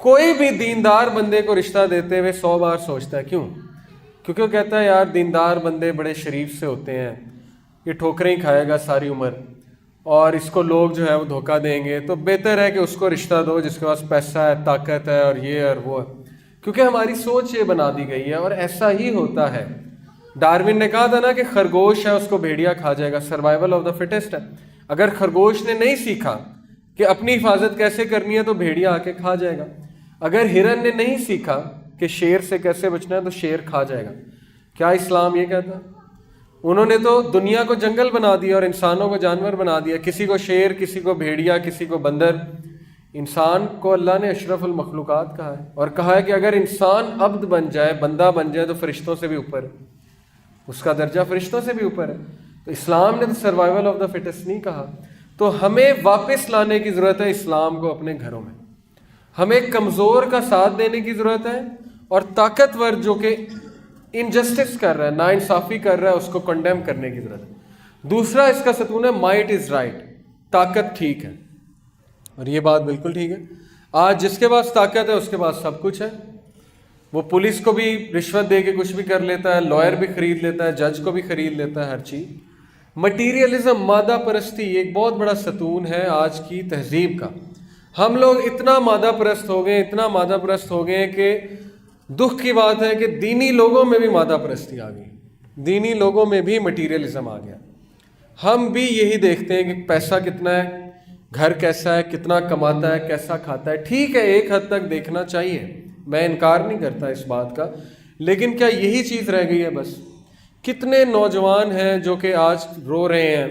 کوئی بھی دیندار بندے کو رشتہ دیتے ہوئے 100 بار سوچتا ہے۔ کیوں؟ کیونکہ وہ کہتا ہے یار دیندار بندے بڑے شریف سے ہوتے ہیں، یہ ٹھوکریں ہی کھائے گا ساری عمر، اور اس کو لوگ جو ہے وہ دھوکہ دیں گے، تو بہتر ہے کہ اس کو رشتہ دو جس کے پاس پیسہ ہے، طاقت ہے، اور یہ اور وہ ہے۔ کیونکہ ہماری سوچ یہ بنا دی گئی ہے، اور ایسا ہی ہوتا ہے۔ ڈارون نے کہا تھا نا کہ خرگوش ہے اس کو بھیڑیا کھا جائے گا، سروائیول آف دا فٹسٹ ہے۔ اگر خرگوش نے نہیں سیکھا کہ اپنی حفاظت کیسے کرنی ہے تو بھیڑیا آ کے کھا جائے گا۔ اگر ہرن نے نہیں سیکھا کہ شیر سے کیسے بچنا ہے تو شیر کھا جائے گا۔ کیا اسلام یہ کہتا ہے؟ انہوں نے تو دنیا کو جنگل بنا دیا اور انسانوں کو جانور بنا دیا، کسی کو شیر، کسی کو بھیڑیا، کسی کو بندر۔ انسان کو اللہ نے اشرف المخلوقات کہا ہے، اور کہا ہے کہ اگر انسان عبد بن جائے، بندہ بن جائے، تو فرشتوں سے بھی اوپر ہے، اس کا درجہ فرشتوں سے بھی اوپر ہے۔ تو اسلام نے تو سروائیول آف دا فٹسٹ نہیں کہا۔ تو ہمیں واپس لانے کی ضرورت ہے اسلام کو اپنے گھروں میں۔ ہمیں کمزور کا ساتھ دینے کی ضرورت ہے، اور طاقتور جو کہ انجسٹس کر رہا ہے، ناانصافی کر رہا ہے، اس کو کنڈیم کرنے کی ضرورت ہے۔ دوسرا اس کا ستون ہے مائٹ از رائٹ، طاقت ٹھیک ہے، اور یہ بات بالکل ٹھیک ہے۔ آج جس کے پاس طاقت ہے اس کے پاس سب کچھ ہے، وہ پولیس کو بھی رشوت دے کے کچھ بھی کر لیتا ہے، لائر بھی خرید لیتا ہے، جج کو بھی خرید لیتا ہے، ہر چیز۔ مٹیریلزم، مادہ پرستی، ایک بہت بڑا ستون ہے آج کی تہذیب کا۔ ہم لوگ اتنا مادہ پرست ہو گئے، اتنا مادہ پرست ہو گئے کہ دکھ کی بات ہے کہ دینی لوگوں میں بھی مادہ پرستی آ گئی، دینی لوگوں میں بھی مٹیریلزم آ گیا۔ ہم بھی یہی دیکھتے ہیں کہ پیسہ کتنا ہے، گھر کیسا ہے، کتنا کماتا ہے، کیسا کھاتا ہے۔ ٹھیک ہے، ایک حد تک دیکھنا چاہیے، میں انکار نہیں کرتا اس بات کا، لیکن کیا یہی چیز رہ گئی ہے بس؟ کتنے نوجوان ہیں جو کہ آج رو رہے ہیں،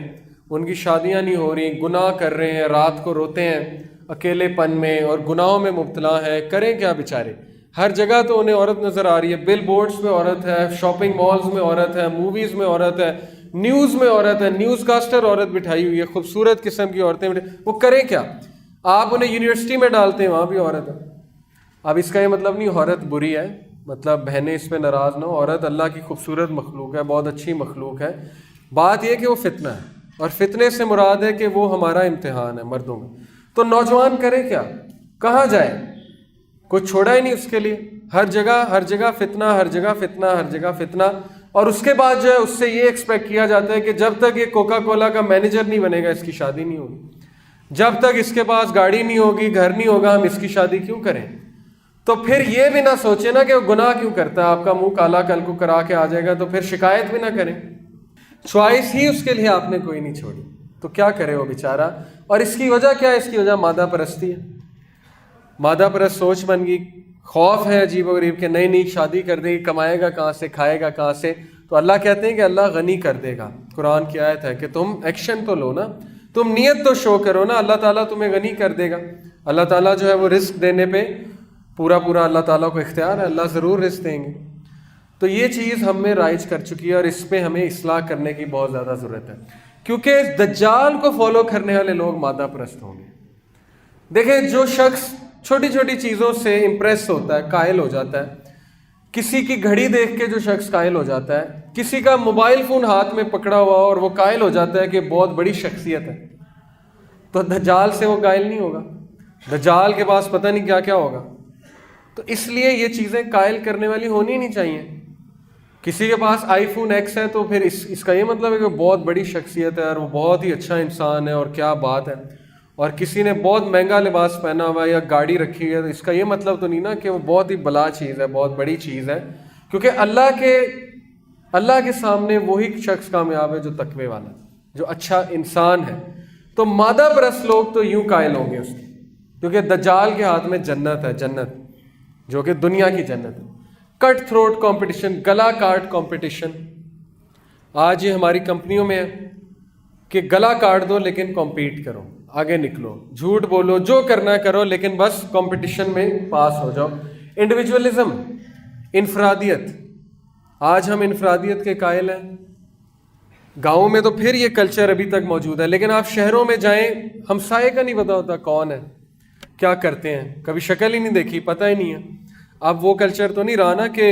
ان کی شادیاں نہیں ہو رہی، گناہ کر رہے ہیں، رات کو روتے ہیں اکیلے پن میں اور گناہوں میں مبتلا ہیں، کریں کیا بیچارے؟ ہر جگہ تو انہیں عورت نظر آ رہی ہے، بل بورڈز میں عورت ہے، شاپنگ مالز میں عورت ہے، موویز میں عورت ہے، نیوز میں عورت ہے، نیوز کاسٹر عورت بٹھائی ہوئی ہے، خوبصورت قسم کی عورتیں وہ کریں کیا؟ آپ انہیں یونیورسٹی میں ڈالتے ہیں، وہاں بھی عورت ہے۔ اب اس کا یہ مطلب نہیں عورت بری ہے، مطلب بہنیں اس پہ ناراض نہ ہو، عورت اللہ کی خوبصورت مخلوق ہے، بہت اچھی مخلوق ہے۔ بات یہ کہ وہ فتنہ ہے، اور فتنے سے مراد ہے کہ وہ ہمارا امتحان ہے مردوں میں۔ تو نوجوان کرے کیا؟ کہاں جائے؟ کوئی چھوڑا ہی نہیں اس کے لیے، ہر جگہ فتنہ، ہر جگہ فتنہ، ہر جگہ فتنہ۔ اور اس کے بعد جو ہے اس سے یہ ایکسپیکٹ کیا جاتا ہے کہ جب تک یہ کوکا کولا کا مینیجر نہیں بنے گا اس کی شادی نہیں ہوگی، جب تک اس کے پاس گاڑی نہیں ہوگی، گھر نہیں ہوگا، ہم اس کی شادی کیوں کریں؟ تو پھر یہ بھی نہ سوچے نا کہ وہ گناہ کیوں کرتا ہے، آپ کا منہ کالا کل کو کرا کے آ جائے گا، تو پھر شکایت بھی نہ کریں۔ چوائس ہی اس کے لیے آپ نے کوئی نہیں چھوڑی، تو کیا کرے وہ بیچارہ؟ اور اس کی وجہ کیا ہے؟ اس کی وجہ مادہ پرستی ہے، مادہ پرست سوچ بن گئی، خوف ہے عجیب و غریب کہ نہیں شادی کر دے گی، کمائے گا کہاں سے، کھائے گا کہاں سے؟ تو اللہ کہتے ہیں کہ اللہ غنی کر دے گا۔ قرآن کی آیت ہے کہ تم ایکشن تو لو نا، تم نیت تو شو کرو نا، اللہ تعالیٰ تمہیں غنی کر دے گا۔ اللہ تعالیٰ جو ہے وہ رزق دینے پہ پورا اللہ تعالیٰ کو اختیار ہے، اللہ ضرور رزق دیں گے۔ تو یہ چیز ہم میں رائج کر چکی ہے، اور اس پہ ہمیں اصلاح کرنے کی بہت زیادہ ضرورت ہے، کیونکہ دجال کو فالو کرنے والے لوگ مادہ پرست ہوں گے۔ دیکھیں، جو شخص چھوٹی چھوٹی چیزوں سے امپریس ہوتا ہے، قائل ہو جاتا ہے، کسی کی گھڑی دیکھ کے جو شخص قائل ہو جاتا ہے، کسی کا موبائل فون ہاتھ میں پکڑا ہوا اور وہ قائل ہو جاتا ہے کہ بہت بڑی شخصیت ہے، تو دجال سے وہ قائل نہیں ہوگا، دجال کے پاس پتہ نہیں کیا کیا ہوگا۔ تو اس لیے یہ چیزیں قائل کرنے والی ہونی نہیں چاہیے۔ کسی کے پاس آئی فون ایکس ہے تو پھر اس کا یہ مطلب ہے کہ وہ بہت بڑی شخصیت ہے اور وہ بہت ہی اچھا انسان ہے اور کیا بات ہے۔ اور کسی نے بہت مہنگا لباس پہنا ہوا ہے یا گاڑی رکھی ہے تو اس کا یہ مطلب تو نہیں نا کہ وہ بہت ہی بلا چیز ہے، بہت بڑی چیز ہے، کیونکہ اللہ کے سامنے وہی شخص کامیاب ہے جو تقوی والا، جو اچھا انسان ہے۔ تو مادہ پرست لوگ تو یوں قائل ہوں گے اس کی، کیونکہ دجال کے ہاتھ میں جنت ہے، جنت جو کہ دنیا کی جنت ہے۔ کٹ تھروٹ کمپٹیشن، گلا کاٹ کمپٹیشن آج یہ ہماری کمپنیوں میں ہے کہ گلا کاٹ دو لیکن کمپیٹ کرو، آگے نکلو، جھوٹ بولو، جو کرنا کرو، لیکن بس کمپٹیشن میں پاس ہو جاؤ۔ انڈیویجولزم، انفرادیت، آج ہم انفرادیت کے قائل ہیں۔ گاؤں میں تو پھر یہ کلچر ابھی تک موجود ہے، لیکن آپ شہروں میں جائیں، ہمسائے کا نہیں پتا ہوتا کون ہے، کیا کرتے ہیں، کبھی شکل ہی نہیں دیکھی، پتہ ہی نہیں ہے۔ اب وہ کلچر تو نہیں رہا نا کہ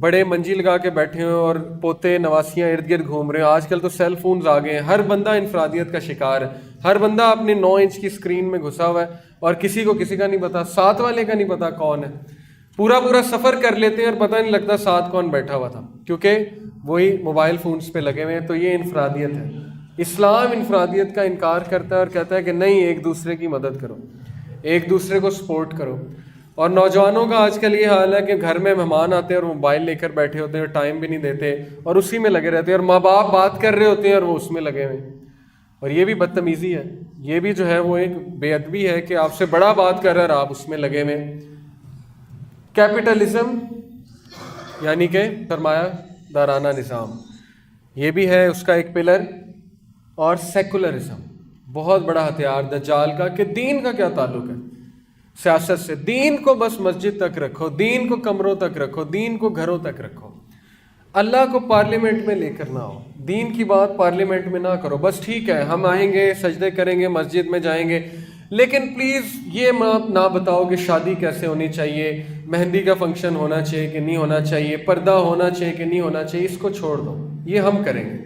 بڑے منجی لگا کے بیٹھے ہیں اور پوتے نواسیاں ارد گرد گھوم رہے ہیں۔ آج کل تو سیل فونز آ گئے ہیں، ہر بندہ انفرادیت کا شکار ہے، ہر بندہ اپنے 9 انچ کی اسکرین میں گھسا ہوا ہے اور کسی کو کسی کا نہیں پتا، ساتھ والے کا نہیں پتا کون ہے۔ پورا سفر کر لیتے ہیں اور پتہ نہیں لگتا ساتھ کون بیٹھا ہوا تھا، کیونکہ وہی موبائل فونز پہ لگے ہوئے ہیں۔ تو یہ انفرادیت ہے۔ اسلام انفرادیت کا انکار کرتا ہے اور کہتا ہے کہ نہیں، ایک دوسرے کی مدد کرو، ایک دوسرے کو سپورٹ کرو۔ اور نوجوانوں کا آج کل یہ حال ہے کہ گھر میں مہمان آتے ہیں اور موبائل لے کر بیٹھے ہوتے ہیں اور ٹائم بھی نہیں دیتے اور اسی میں لگے رہتے ہیں، اور ماں باپ بات کر رہے ہوتے ہیں اور وہ اس میں لگے ہوئے ہیں۔ اور یہ بھی بدتمیزی ہے، یہ بھی جو ہے وہ ایک بے ادبی ہے کہ آپ سے بڑا بات کر رہا ہے اور آپ اس میں لگے ہوئے ہیں۔ کیپٹلزم یعنی کہ سرمایہ دارانہ نظام، یہ بھی ہے اس کا ایک پلر۔ اور سیکولرزم، بہت بڑا ہتھیار دجال کا، کہ دین کا کیا تعلق ہے سیاست سے؟ دین کو بس مسجد تک رکھو، دین کو کمروں تک رکھو، دین کو گھروں تک رکھو، اللہ کو پارلیمنٹ میں لے کر نہ ہو، دین کی بات پارلیمنٹ میں نہ کرو۔ بس ٹھیک ہے، ہم آئیں گے، سجدے کریں گے، مسجد میں جائیں گے، لیکن پلیز یہ نہ بتاؤ کہ شادی کیسے ہونی چاہیے، مہندی کا فنکشن ہونا چاہیے کہ نہیں ہونا چاہیے، پردہ ہونا چاہیے کہ نہیں ہونا چاہیے، اس کو چھوڑ دو، یہ ہم کریں گے۔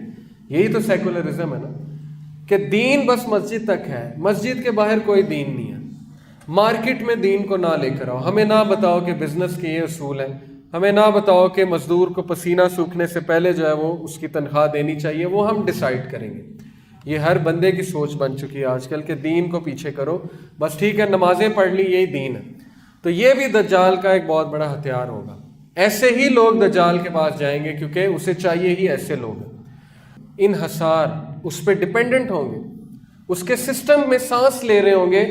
یہی تو سیکولرزم ہے نا، کہ دین بس مسجد تک ہے، مسجد کے باہر کوئی دین نہیں ہے۔ مارکیٹ میں دین کو نہ لے کر آؤ، ہمیں نہ بتاؤ کہ بزنس کے یہ اصول ہیں، ہمیں نہ بتاؤ کہ مزدور کو پسینہ سوکھنے سے پہلے جو ہے وہ اس کی تنخواہ دینی چاہیے، وہ ہم ڈیسائیڈ کریں گے۔ یہ ہر بندے کی سوچ بن چکی ہے آج کل کہ دین کو پیچھے کرو، بس ٹھیک ہے نمازیں پڑھ لی، یہی دین ہے۔ تو یہ بھی دجال کا ایک بہت بڑا ہتھیار ہوگا۔ ایسے ہی لوگ دجال کے پاس جائیں گے کیونکہ اسے چاہیے ہی ایسے لوگ، انحصار، اس پہ ڈپینڈنٹ ہوں گے، اس کے سسٹم میں سانس لے رہے ہوں گے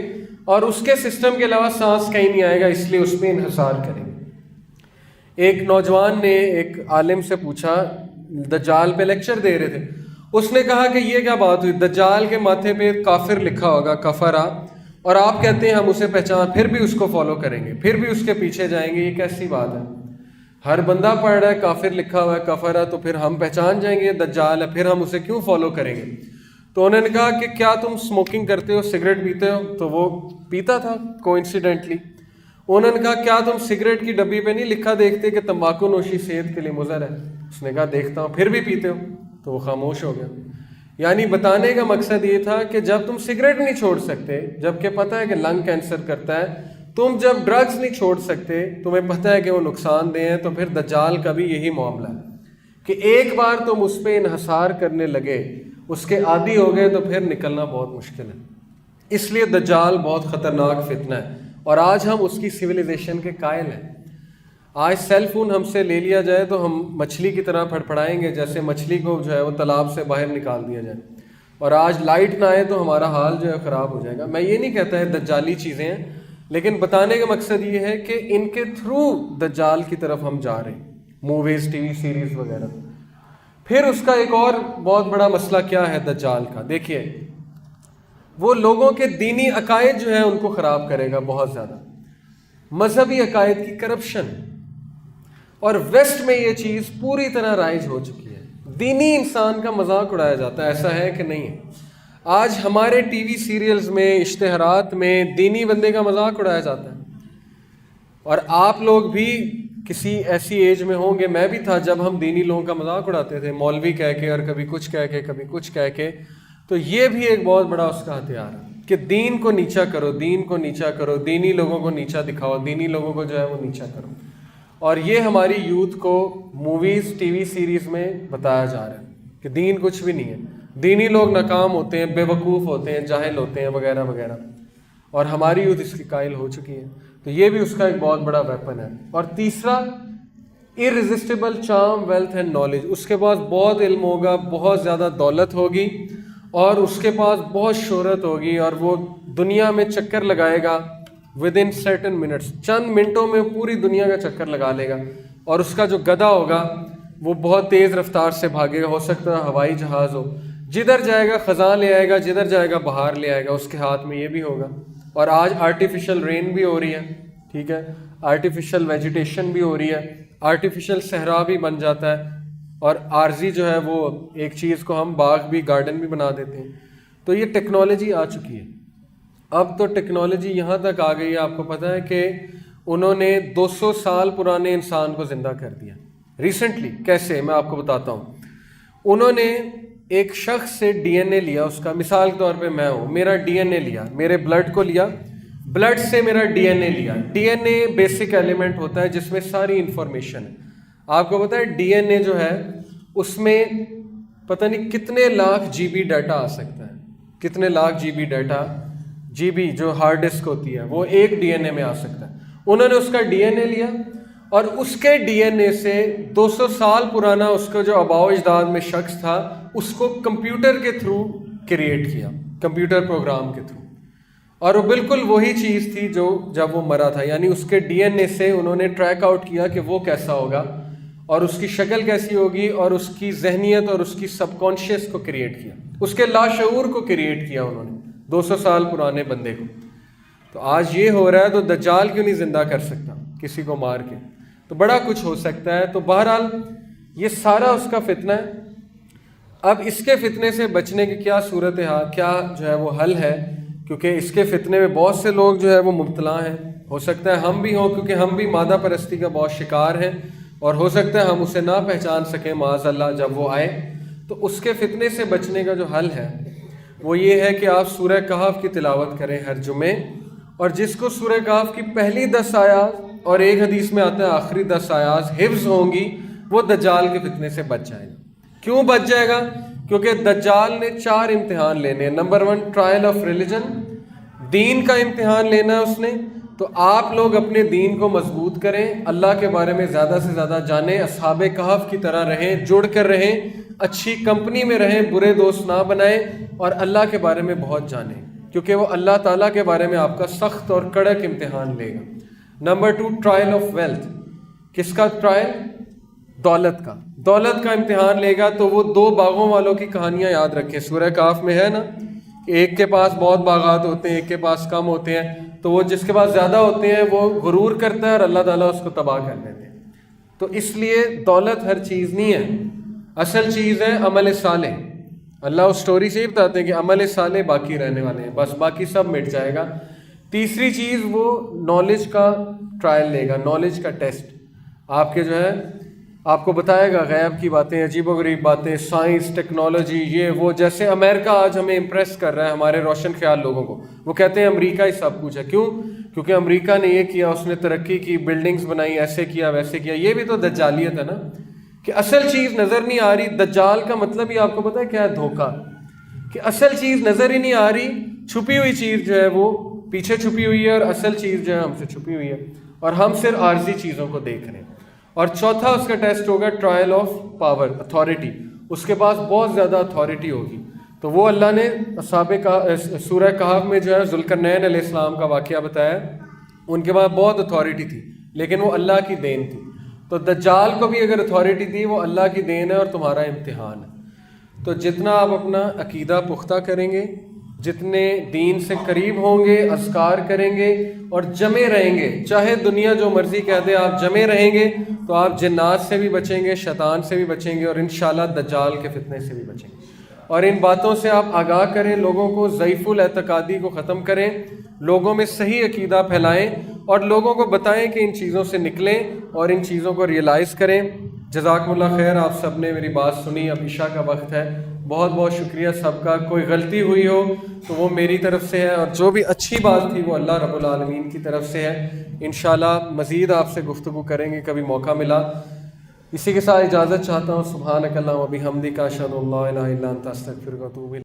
اور اس کے سسٹم کے علاوہ سانس کہیں نہیں آئے گا، اس لیے اس پہ انحصار کریں گے۔ ایک نوجوان نے ایک عالم سے پوچھا، دجال پہ لیکچر دے رہے تھے، اس نے کہا کہ یہ کیا بات ہوئی، دجال کے ماتھے پہ کافر لکھا ہوگا، کفرا، اور آپ کہتے ہیں ہم اسے پہچان، پھر بھی اس کو فالو کریں گے، پھر بھی اس کے پیچھے جائیں گے، یہ کیسی بات ہے؟ ہر بندہ پڑھ رہا ہے کافر لکھا ہوا ہے، کفرا، تو پھر ہم پہچان جائیں گے یہ دجال ہے، پھر ہم اسے کیوں فالو کریں گے؟ تو انہوں نے کہا کہ کیا تم اسموکنگ کرتے ہو، سگریٹ پیتے ہو؟ تو وہ پیتا تھا کوئنسیڈنٹلی۔ انہوں نے کہا کیا تم سگریٹ کی ڈبی پہ نہیں لکھا دیکھتے کہ تمباکو نوشی صحت کے لیے مضر ہے؟ اس نے کہا دیکھتا ہوں۔ پھر بھی پیتے ہو؟ تو وہ خاموش ہو گیا۔ یعنی بتانے کا مقصد یہ تھا کہ جب تم سگریٹ نہیں چھوڑ سکتے، جب کہ پتہ ہے کہ لنگ کینسر کرتا ہے، تم جب ڈرگز نہیں چھوڑ سکتے، تمہیں پتہ ہے کہ وہ نقصان دہ ہیں، تو پھر دجال کا بھی یہی معاملہ ہے کہ ایک بار تم اس پہ انحصار کرنے لگے، اس کے عادی ہو گئے، تو پھر نکلنا بہت مشکل ہے۔ اس لیے دجال بہت خطرناک فتنہ ہے، اور آج ہم اس کی سویلائزیشن کے قائل ہیں۔ آج سیل فون ہم سے لے لیا جائے تو ہم مچھلی کی طرح پھڑپھڑائیں گے، جیسے مچھلی کو جو ہے وہ تالاب سے باہر نکال دیا جائے، اور آج لائٹ نہ آئے تو ہمارا حال جو ہے خراب ہو جائے گا۔ میں یہ نہیں کہتا ہے دجالی چیزیں ہیں، لیکن بتانے کا مقصد یہ ہے کہ ان کے تھرو دجال کی طرف ہم جا رہے ہیں، موویز، ٹی وی سیریز وغیرہ۔ پھر اس کا ایک اور بہت بڑا مسئلہ کیا ہے دجال کا، دیکھیے وہ لوگوں کے دینی عقائد جو ہیں ان کو خراب کرے گا بہت زیادہ، مذہبی عقائد کی کرپشن، اور ویسٹ میں یہ چیز پوری طرح رائج ہو چکی ہے۔ دینی انسان کا مذاق اڑایا جاتا ہے، ایسا ہے کہ نہیں ہے؟ آج ہمارے ٹی وی سیریلز میں، اشتہارات میں دینی بندے کا مذاق اڑایا جاتا ہے، اور آپ لوگ بھی کسی ایسی ایج میں ہوں گے، میں بھی تھا، جب ہم دینی لوگوں کا مذاق اڑاتے تھے، مولوی کہہ کے، اور کبھی کچھ کہہ کے، کبھی کچھ کہہ کے۔ تو یہ بھی ایک بہت بڑا اس کا ہتھیار ہے کہ دین کو نیچا کرو، دین کو نیچا کرو، دینی لوگوں کو نیچا دکھاؤ، دینی لوگوں کو جو ہے وہ نیچا کرو۔ اور یہ ہماری یوتھ کو موویز، ٹی وی سیریز میں بتایا جا رہا ہے کہ دین کچھ بھی نہیں ہے، دینی لوگ ناکام ہوتے ہیں، بے وقوف ہوتے ہیں، جاہل ہوتے ہیں، وغیرہ وغیرہ، اور ہماری یوتھ اس کی قائل ہو چکی ہے۔ تو یہ بھی اس کا ایک بہت بڑا ویپن ہے۔ اور تیسرا، irresistible charm, wealth and knowledge، اس کے پاس بہت علم ہوگا، بہت زیادہ دولت ہوگی، اور اس کے پاس بہت شہرت ہوگی، اور وہ دنیا میں چکر لگائے گا within certain minutes، چند منٹوں میں پوری دنیا کا چکر لگا لے گا، اور اس کا جو گدھا ہوگا وہ بہت تیز رفتار سے بھاگے گا، ہو سکتا ہے ہوائی جہاز ہو، جدھر جائے گا خزاں لے آئے گا، جدھر جائے گا بہار لے آئے گا، اس کے ہاتھ میں یہ بھی ہوگا۔ اور آج آرٹیفیشل رین بھی ہو رہی ہے، ٹھیک ہے، آرٹیفیشل ویجیٹیشن بھی ہو رہی ہے، آرٹیفیشل صحرا بھی بن جاتا ہے، اور عارضی جو ہے وہ ایک چیز کو ہم باغ بھی، گارڈن بھی بنا دیتے ہیں۔ تو یہ ٹیکنالوجی آ چکی ہے۔ اب تو ٹیکنالوجی یہاں تک آ گئی ہے، آپ کو پتہ ہے کہ انہوں نے 200 سال پرانے انسان کو زندہ کر دیا ریسنٹلی۔ کیسے، میں آپ کو بتاتا ہوں۔ انہوں نے ایک شخص سے ڈی این اے لیا، اس کا، مثال کے طور پہ میں ہوں، میرا ڈی این اے لیا، میرے بلڈ کو لیا، بلڈ سے میرا ڈی این اے لیا۔ D N A basic element ہوتا ہے جس میں ساری انفارمیشن ہے۔ آپ کو پتہ ہے ڈی این اے جو ہے اس میں پتہ نہیں کتنے لاکھ جی بی ڈیٹا آ سکتا ہے، کتنے lakh G B data, G B جو ہارڈ ڈسک ہوتی ہے وہ ایک ڈی این اے میں آ سکتا ہے۔ انہوں نے اس کا ڈی این اے لیا، اور اس کے ڈی این اے سے 200 سال پرانا اس کا جو آباء و اجداد میں شخص تھا، اس کو کمپیوٹر کے تھرو کریٹ کیا، کمپیوٹر پروگرام کے تھرو، اور وہ بالکل وہی چیز تھی جو جب وہ مرا تھا۔ یعنی اس کے ڈی این اے سے انہوں نے ٹریک آؤٹ کیا کہ وہ کیسا ہوگا، اور اس کی شکل کیسی ہوگی، اور اس کی ذہنیت اور اس کی سب کانشیس کو کریٹ کیا، اس کے لاشعور کو کریٹ کیا انہوں نے 200 سال پرانے بندے کو۔ تو آج یہ ہو رہا ہے، تو دجال کیوں نہیں زندہ کر سکتا کسی کو مار کے؟ تو بڑا کچھ ہو سکتا ہے۔ تو بہرحال یہ سارا اس کا فتنہ ہے۔ اب اس کے فتنے سے بچنے کی کیا صورتحال، کیا جو ہے وہ حل ہے؟ کیونکہ اس کے فتنے میں بہت سے لوگ جو ہے وہ مبتلا ہیں، ہو سکتا ہے ہم بھی ہوں، کیونکہ ہم بھی مادہ پرستی کا بہت شکار ہیں، اور ہو سکتا ہے ہم اسے نہ پہچان سکیں معاذ اللہ جب وہ آئے۔ تو اس کے فتنے سے بچنے کا جو حل ہے وہ یہ ہے کہ آپ سورہ کہف کی تلاوت کریں ہر جمعے، اور جس کو سورہ کہف کی پہلی 10 آیات اور ایک حدیث میں آتا ہے آخری 10 آیات حفظ ہوں گی، وہ دجال کے فتنے سے بچ جائے گا۔ کیوں بچ جائے گا؟ کیونکہ دجال نے 4 امتحان لینے ہیں۔ نمبر 1 ٹرائل آف ریلیجن، دین کا امتحان لینا ہے اس نے۔ تو آپ لوگ اپنے دین کو مضبوط کریں، اللہ کے بارے میں زیادہ سے زیادہ جانیں، اصحاب کہف کی طرح رہیں، جڑ کر رہیں، اچھی کمپنی میں رہیں، برے دوست نہ بنائیں، اور اللہ کے بارے میں بہت جانیں، کیونکہ وہ اللہ تعالیٰ کے بارے میں آپ کا سخت اور کڑک امتحان لے گا۔ نمبر 2 ٹرائل آف ویلتھ، کس کا ٹرائل؟ دولت کا، دولت کا امتحان لے گا۔ تو وہ 2 باغوں والوں کی کہانیاں یاد رکھیں، سورہ کہف میں ہے نا، ایک کے پاس بہت باغات ہوتے ہیں، ایک کے پاس کم ہوتے ہیں، تو وہ جس کے پاس زیادہ ہوتے ہیں وہ غرور کرتا ہے، اور اللہ تعالیٰ اس کو تباہ کر دیتے ہیں۔ تو اس لیے دولت ہر چیز نہیں ہے، اصل چیز ہے عمل صالح۔ اللہ اس سٹوری سے ہی بتاتے ہیں کہ عمل صالح باقی رہنے والے ہیں، بس باقی سب مٹ جائے گا۔ تیسری چیز وہ نالج کا ٹرائل لے گا، نالج کا ٹیسٹ، آپ کے جو ہے آپ کو بتائے گا غیب کی باتیں، عجیب و غریب باتیں، سائنس، ٹیکنالوجی، یہ وہ۔ جیسے امریکہ آج ہمیں امپریس کر رہا ہے، ہمارے روشن خیال لوگوں کو، وہ کہتے ہیں امریکہ ہی سب کچھ ہے۔ کیوں؟ کیونکہ امریکہ نے یہ کیا، اس نے ترقی کی، بلڈنگز بنائی، ایسے کیا ویسے کیا۔ یہ بھی تو دجالیت ہے نا، کہ اصل چیز نظر نہیں آ رہی۔ دجال کا مطلب ہی آپ کو پتہ ہے کیا ہے؟ دھوکہ، کہ اصل چیز نظر ہی نہیں آ رہی، چھپی ہوئی چیز جو ہے وہ پیچھے چھپی ہوئی ہے اور اصل چیز جو ہے ہم سے چھپی ہوئی ہے، اور ہم صرف عارضی چیزوں کو دیکھ رہے ہیں۔ اور چوتھا اس کا ٹیسٹ ہوگا ٹرائل آف پاور، اتھارٹی، اس کے پاس بہت زیادہ اتھارٹی ہوگی۔ تو وہ اللہ نے سورہ کہف میں جو ہے ذوالقرنین علیہ السلام کا واقعہ بتایا، ان کے پاس بہت اتھارٹی تھی لیکن وہ اللہ کی دین تھی۔ تو دجال کو بھی اگر اتھارٹی دی، وہ اللہ کی دین ہے اور تمہارا امتحان ہے۔ تو جتنا آپ اپنا عقیدہ پختہ کریں گے، جتنے دین سے قریب ہوں گے، اذکار کریں گے اور جمے رہیں گے، چاہے دنیا جو مرضی کہہ دے، آپ جمے رہیں گے تو آپ جنات سے بھی بچیں گے، شیطان سے بھی بچیں گے اور انشاءاللہ دجال کے فتنے سے بھی بچیں گے۔ اور ان باتوں سے آپ آگاہ کریں، لوگوں کو ضعیف الاعتقادی کو ختم کریں، لوگوں میں صحیح عقیدہ پھیلائیں اور لوگوں کو بتائیں کہ ان چیزوں سے نکلیں اور ان چیزوں کو ریئلائز کریں۔ جزاکم اللہ خیر، آپ سب نے میری بات سنی، اب عشاء کا وقت ہے۔ بہت بہت شکریہ سب کا۔ کوئی غلطی ہوئی ہو تو وہ میری طرف سے ہے، اور جو بھی اچھی بات تھی وہ اللہ رب العالمین کی طرف سے ہے۔ انشاءاللہ مزید آپ سے گفتگو کریں گے کبھی موقع ملا۔ اسی کے ساتھ اجازت چاہتا ہوں۔ سبحانک اللہم و بحمدک، اشہد ان لا الہ الا انت، استغفرک و اتوب الیک۔